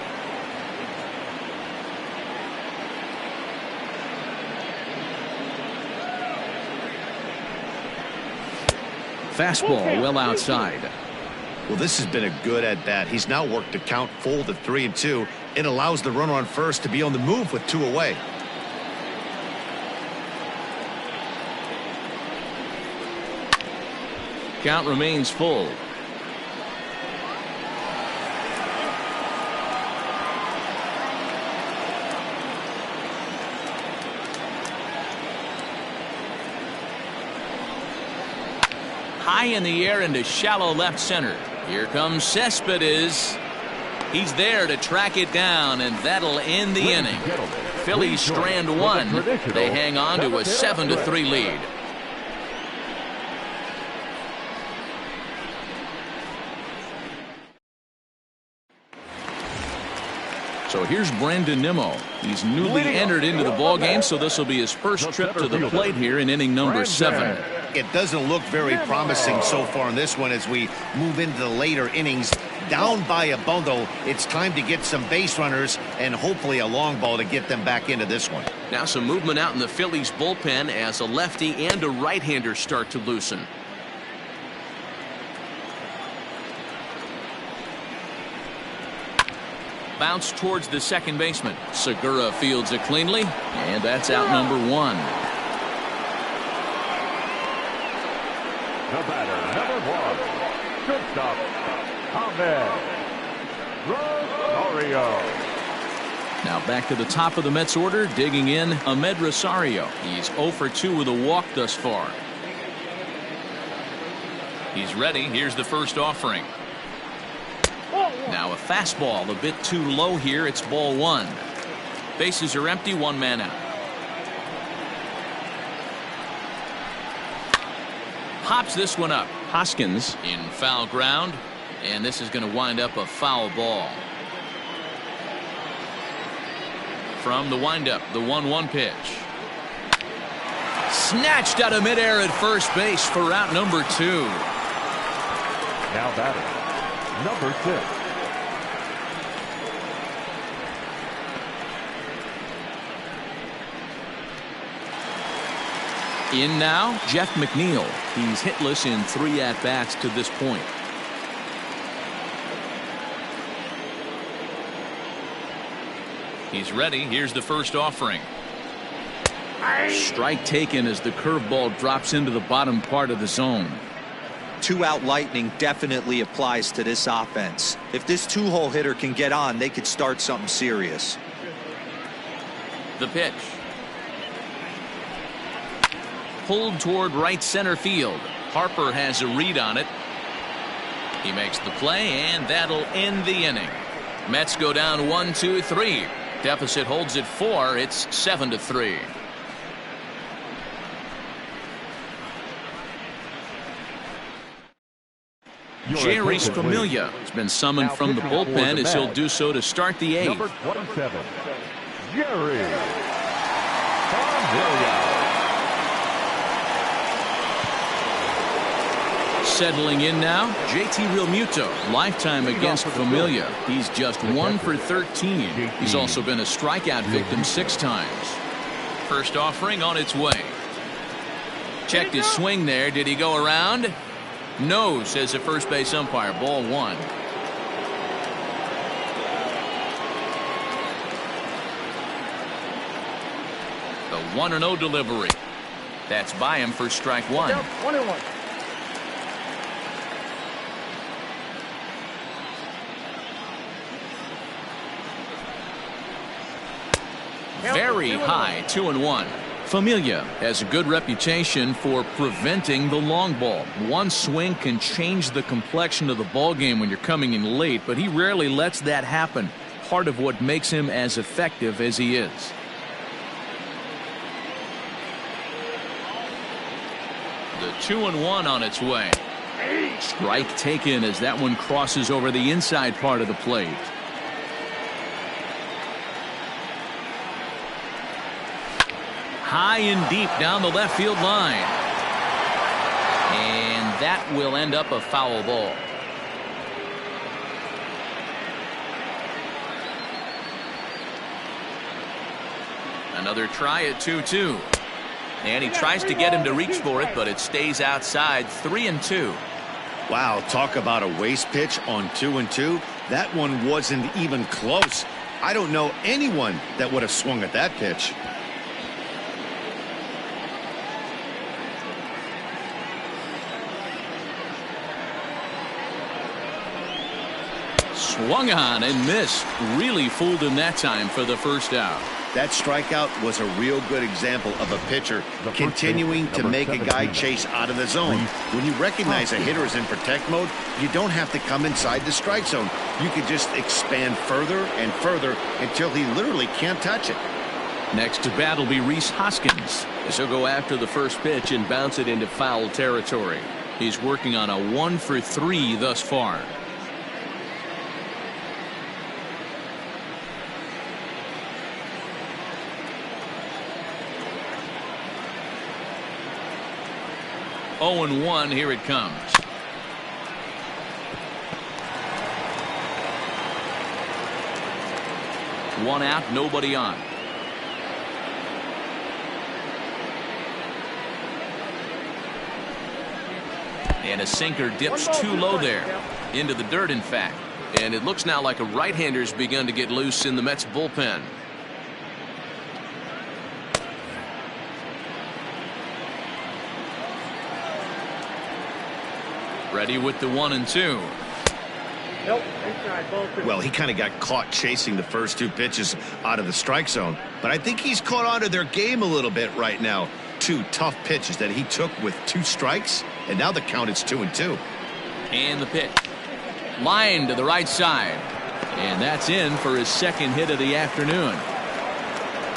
Fastball well outside. Well, this has been a good at-bat. He's now worked the count full to 3-2. It allows the runner on first to be on the move with 2 away. Count remains full. High in the air into shallow left center. Here comes Cespedes. He's there to track it down, and that'll end the inning. Phillies strand 1. They hang on to a 7-3 lead. So here's Brandon Nimmo. He's newly entered into the ballgame, so this will be his first trip to the plate here in inning number 7. It doesn't look very promising so far in this one as we move into the later innings. Down by a bundle, it's time to get some base runners and hopefully a long ball to get them back into this one. Now some movement out in the Phillies bullpen as a lefty and a right-hander start to loosen. Bounce towards the second baseman. Segura fields it cleanly, and that's out number 1. the batter, number 1, shortstop, Rosario. Now back to the top of the Mets order, digging in Ahmed Rosario. He's 0 for 2 with a walk thus far. He's ready. Here's the first offering. Now a fastball a bit too low here. It's ball 1. Bases are empty, 1 man out. Pops this one up. Hoskins in foul ground, and this is going to wind up a foul ball. From the windup, the 1-1 pitch. Snatched out of midair at first base for out number 2. Now batter, number 6. In now, Jeff McNeil. He's hitless in 3 at-bats to this point. He's ready. Here's the first offering. Strike taken as the curveball drops into the bottom part of the zone. two-out lightning definitely applies to this offense. If this two-hole hitter can get on, they could start something serious. The pitch. Pulled toward right center field. Harper has a read on it. He makes the play, and that'll end the inning. Mets go down 1-2-3. Deficit holds at 4. It's 7-3. Jerry's Familia has been summoned from the bullpen as he'll do so to start the 8th. Number 27, Jerry Familia. Settling in now, JT Realmuto, lifetime against Familia. He's just 1 for 13. He's also been a strikeout victim 6 times. First offering on its way. Checked his swing there. Did he go around? No, says the first base umpire. Ball 1. The 1-0 delivery. That's by him for strike 1. 1-1. Very high, 2-1. Familia has a good reputation for preventing the long ball. One swing can change the complexion of the ball game when you're coming in late, but he rarely lets that happen. Part of what makes him as effective as he is. The 2-1 on its way. Strike taken as that one crosses over the inside part of the plate. High and deep down the left field line. And that will end up a foul ball. Another try at 2-2. And he tries to get him to reach for it, but it stays outside. 3-2. Wow, talk about a waste pitch on 2-2. That one wasn't even close. I don't know anyone that would have swung at that pitch. Swung on and missed. Really fooled him that time for the first out. That strikeout was a real good example of a pitcher continuing to make a guy chase out of the zone. When you recognize a hitter is in protect mode, you don't have to come inside the strike zone. You can just expand further and further until he literally can't touch it. Next to bat will be Rhys Hoskins, as he'll go after the first pitch and bounce it into foul territory. He's working on a 1 for 3 thus far. Oh, 0-1, here it comes. One out, nobody on. And a sinker dips too low there. Into the dirt, in fact. And it looks now like a right-hander's begun to get loose in the Mets bullpen. Ready with the 1-2. Nope, inside, ball 2. Well, he kind of got caught chasing the first 2 pitches out of the strike zone. But I think he's caught on to their game a little bit right now. 2 tough pitches that he took with 2 strikes, and now the count is 2-2. And the pitch. Line to the right side. And that's in for his second hit of the afternoon.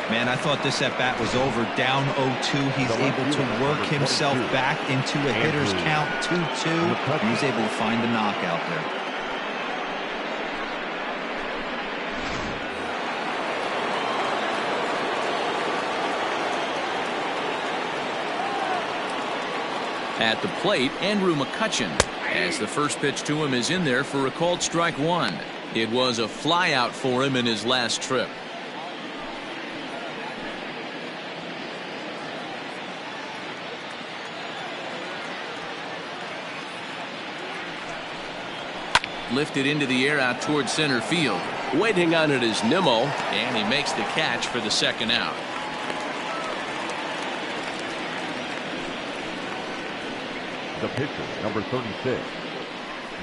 Man, I thought this at-bat was over. Down 0-2. He's able to work himself back into a hitter's count. 2-2. He's able to find the knockout there. At the plate, Andrew McCutchen, as the first pitch to him is in there for a called strike 1. It was a flyout for him in his last trip. Lifted into the air out towards center field. Waiting on it is Nimmo, and he makes the catch for the second out. The pitcher, number 36,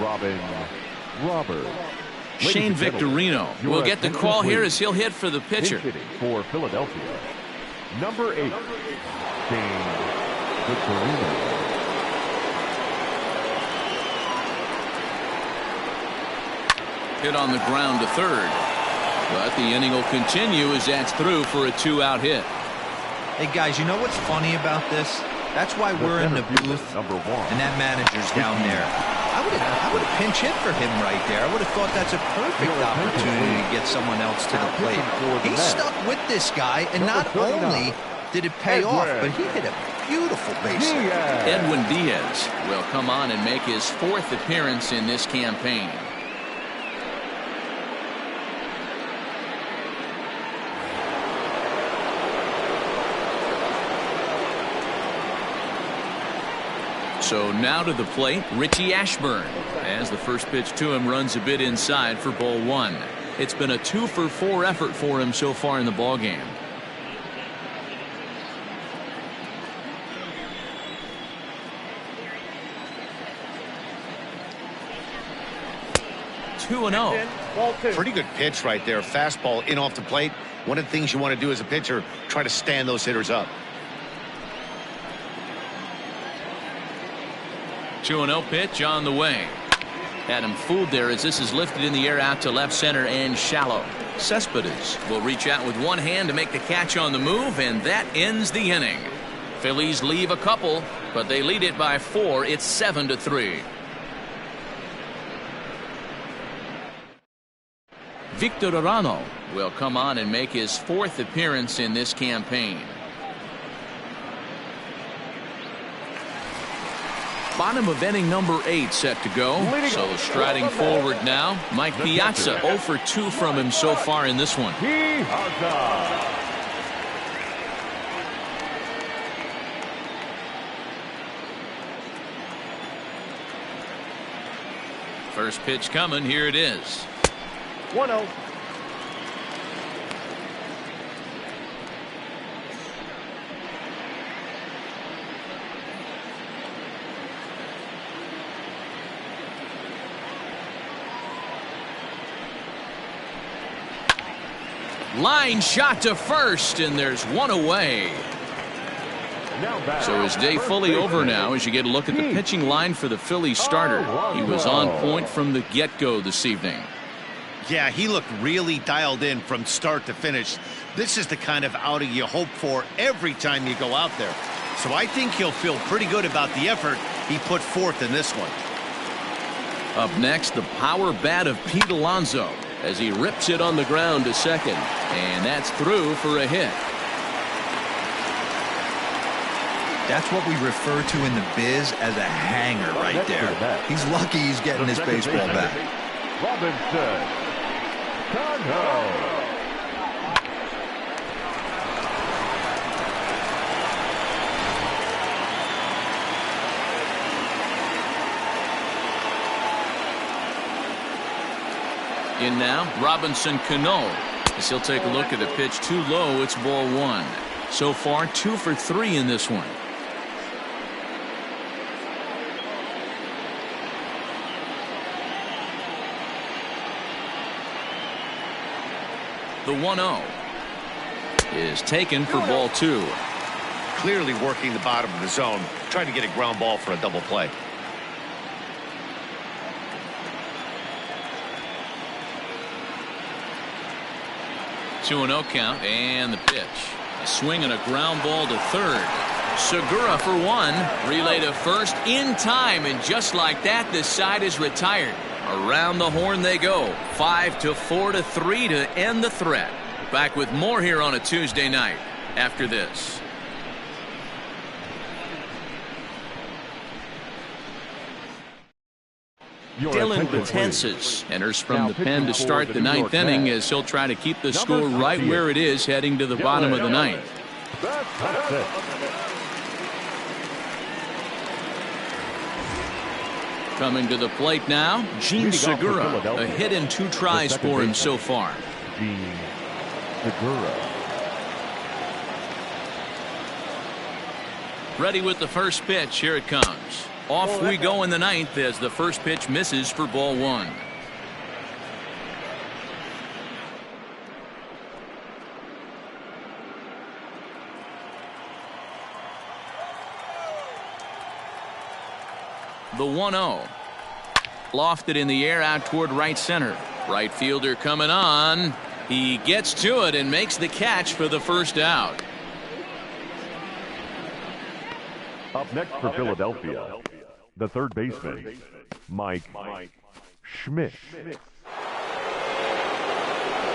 Robert. Shane Victorino will get the call here as he'll hit for the pitcher. Hitting for Philadelphia, number 8, Shane Victorino. Hit on the ground to third. But the inning will continue as that's through for a 2-out hit. Hey, guys, you know what's funny about this? That's why we're in the booth, number 1, and that manager's down there. I would have pinch hit for him right there. I would have thought that's a perfect opportunity to get someone else to the plate. He stuck with this guy, and not only did it pay off, but he hit a beautiful base hit. Edwin Diaz will come on and make his 4th appearance in this campaign. So now to the plate, Richie Ashburn, as the first pitch to him runs a bit inside for ball 1. It's been a 2-for-4 effort for him so far in the ballgame. Two and 0. Pretty good pitch right there. Fastball in off the plate. One of the things you want to do as a pitcher, try to stand those hitters up. 2-0 pitch on the way. Had him fooled there as this is lifted in the air out to left center and shallow. Cespedes will reach out with one hand to make the catch on the move, and that ends the inning. Phillies leave a couple, but they lead it by 4. It's 7-3. Victor Arano will come on and make his 4th appearance in this campaign. Bottom of inning number 8 set to go. So striding forward now, Mike Piazza 0 for 2 from him so far in this one. First pitch coming. Here it is. 1-0. Line shot to first, and there's one away. So his day fully over now as you get a look at the pitching line for the Phillies starter. He was on point from the get-go this evening. Yeah, he looked really dialed in from start to finish. This is the kind of outing you hope for every time you go out there. So I think he'll feel pretty good about the effort he put forth in this one. Up next, the power bat of Pete Alonso as he rips it on the ground to second. And that's through for a hit. That's what we refer to in the biz as a hanger right there. He's lucky he's getting his baseball back. Robinson Cano. In now, Robinson Cano. As he'll take a look at a pitch too low, it's ball 1. So far, 2 for 3 in this one. The 1-0 is taken for ball 2. Clearly working the bottom of the zone, trying to get a ground ball for a double play. Two and 0 count, and the pitch. A swing and a ground ball to third. Segura for 1. Relay to first in time, and just like that, this side is retired. Around the horn they go. 5-4-3 to end the threat. Back with more here on a Tuesday night after this. Dylan Betances enters from the pen to start the 9th inning as he'll try to keep the score right where it is heading to the bottom of the 9th. Coming to the plate now, Gene Segura. A hit in 2 tries for him so far. Gene Segura. Ready with the first pitch. Here it comes. Off we go in the ninth as the first pitch misses for ball one. The 1-0. Lofted in the air out toward right center. Right fielder coming on. He gets to it and makes the catch for the first out. Up next for Philadelphia, the third baseman, Mike Schmidt.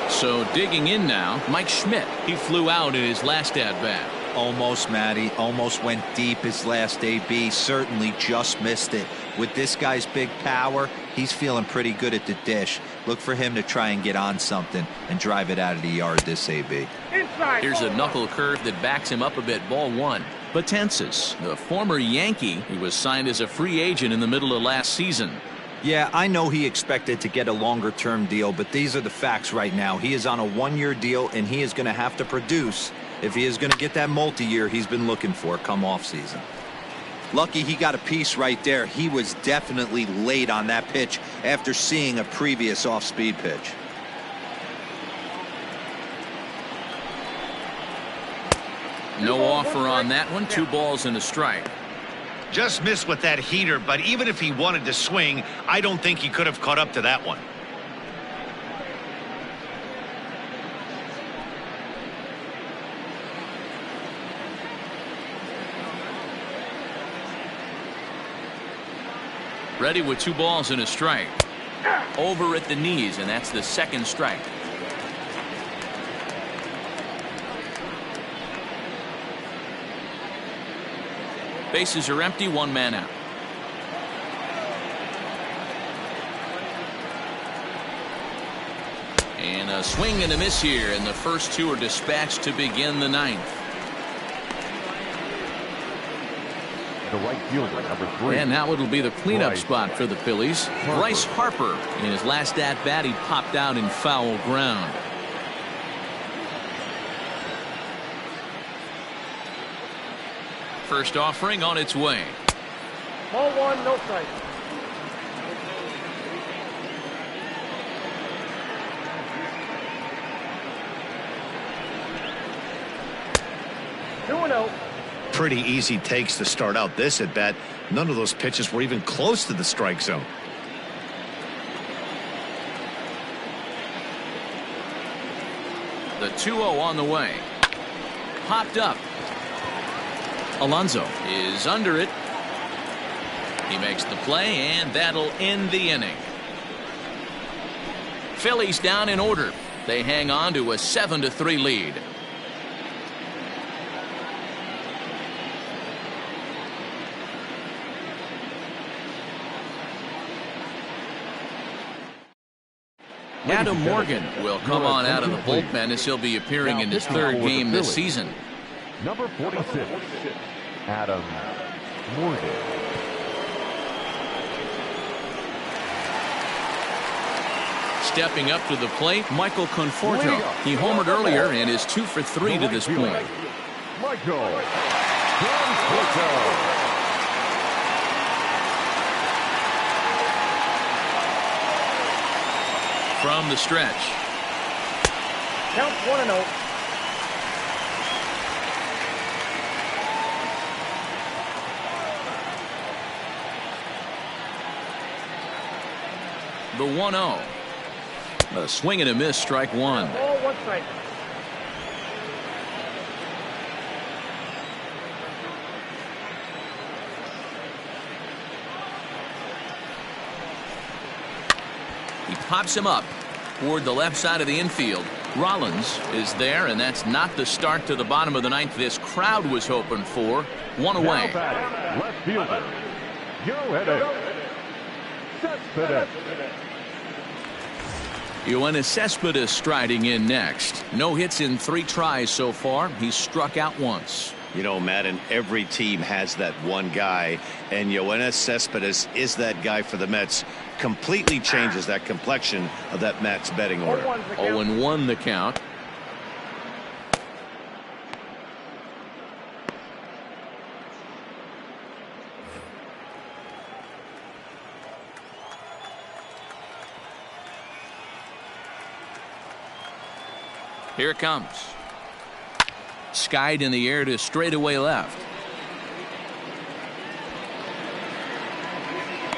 So digging in now, Mike Schmidt. He flew out in his last at-bat. Almost, Matty. Almost went deep his last AB. Certainly just missed it. With this guy's big power, he's feeling pretty good at the dish. Look for him to try and get on something and drive it out of the yard this AB. Here's a knuckle curve that backs him up a bit. Ball one. Betances, the former Yankee, he was signed as a free agent in the middle of last season. Yeah, I know he expected to get a longer-term deal, but these are the facts right now. He is on a one-year deal, and he is going to have to produce if he is going to get that multi-year he's been looking for come off-season. Lucky he got a piece right there. He was definitely late on that pitch after seeing a previous off-speed pitch. No offer on that one. 2 balls and a strike. Just missed with that heater, but even if he wanted to swing, I don't think he could have caught up to that one. Ready with 2 balls and a strike. Over at the knees, and that's the second strike. Bases are empty, 1 man out. And a swing and a miss here, and the first 2 are dispatched to begin the ninth. The right fielder, number 3. And now it'll be the cleanup spot for the Phillies. Bryce Harper, in his last at-bat, he popped out in foul ground. First offering on its way. Ball one, no strike. Two and oh. Pretty easy takes to start out this at bat. None of those pitches were even close to the strike zone. The 2-0 on the way. Popped up. Alonso is under it. He makes the play, and that'll end the inning. Phillies down in order. They hang on to a 7-3 lead. Adam Morgan will come on out of the bullpen as he'll be appearing in his 3rd game this season. Number 46, Adam Morgan. Stepping up to the plate, Michael Conforto. He homered earlier and is 2 for 3 to this point. Michael Conforto. From the stretch. Count 1-0. The 1-0. A swing and a miss, strike 1. Ball, 1 strike. He pops him up toward the left side of the infield. Rollins is there, and that's not the start to the bottom of the ninth this crowd was hoping for. 1 away. Now batting, left fielder, Cespedes. Yoenis Cespedes striding in next. No hits in 3 tries so far. He's struck out once. You know, Madden, every team has that one guy, and Yoenis Cespedes is that guy for the Mets. Completely changes that complexion of that Mets betting order. 0-1 the count. Here it comes. Skied in the air to straightaway left.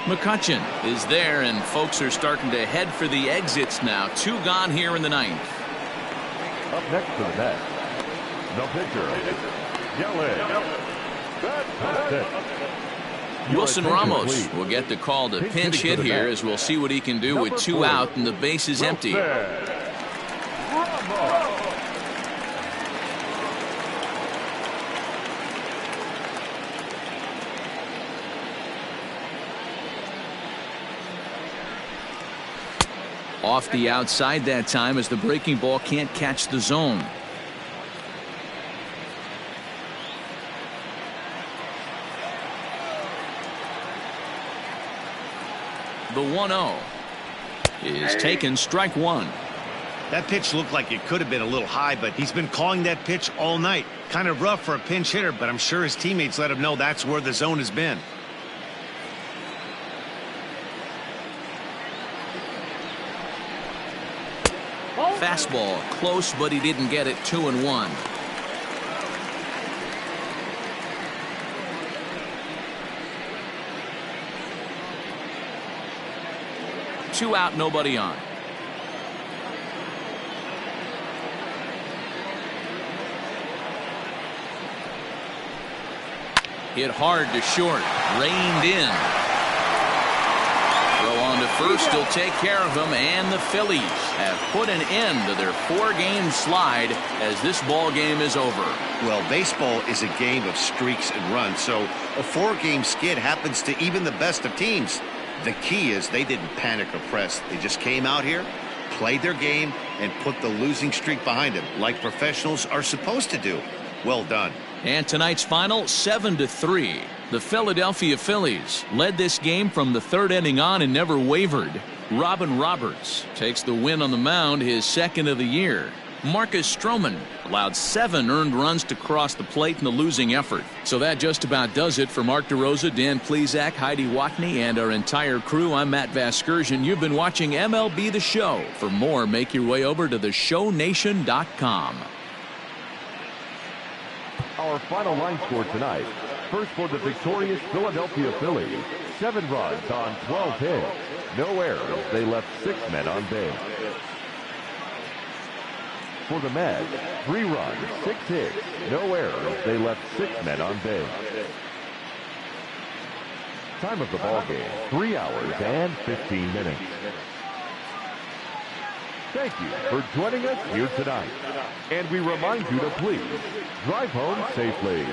McCutchen is there, and folks are starting to head for the exits now. 2 gone here in the 9th. Up next to the net, the pitcher, Yelling. That's it. Wilson Ramos will get the call to pinch hit here, as we'll see what he can do with 2 out and the base is empty. Off the outside that time, as the breaking ball can't catch the zone. The 1-0 is taken, strike 1. That pitch looked like it could have been a little high, but he's been calling that pitch all night. Kind of rough for a pinch hitter, but I'm sure his teammates let him know that's where the zone has been. Fastball close, but he didn't get it. 2-1. Two out, nobody on. Hit hard to short, reined in. Throw on to first, he'll take care of him, and the Phillies have put an end to their 4-game slide as this ball game is over. Well, baseball is a game of streaks and runs, so a 4-game skid happens to even the best of teams. The key is they didn't panic or press. They just came out here, played their game, and put the losing streak behind them, like professionals are supposed to do. Well done. And tonight's final, 7-3. The Philadelphia Phillies led this game from the 3rd inning on and never wavered. Robin Roberts takes the win on the mound, his 2nd of the year. Marcus Stroman allowed 7 earned runs to cross the plate in the losing effort. So that just about does it for Mark DeRosa, Dan Plesac, Heidi Watney, and our entire crew. I'm Matt Vasgersian. You've been watching MLB The Show. For more, make your way over to theshownation.com. Our final line score tonight. First for the victorious Philadelphia Phillies, 7 runs on 12 hits. No errors. They left 6 men on base. For the Mets, 3 runs, 6 hits. No errors. They left 6 men on base. Time of the ball game, 3 hours and 15 minutes. Thank you for joining us here tonight. And we remind you to please drive home safely.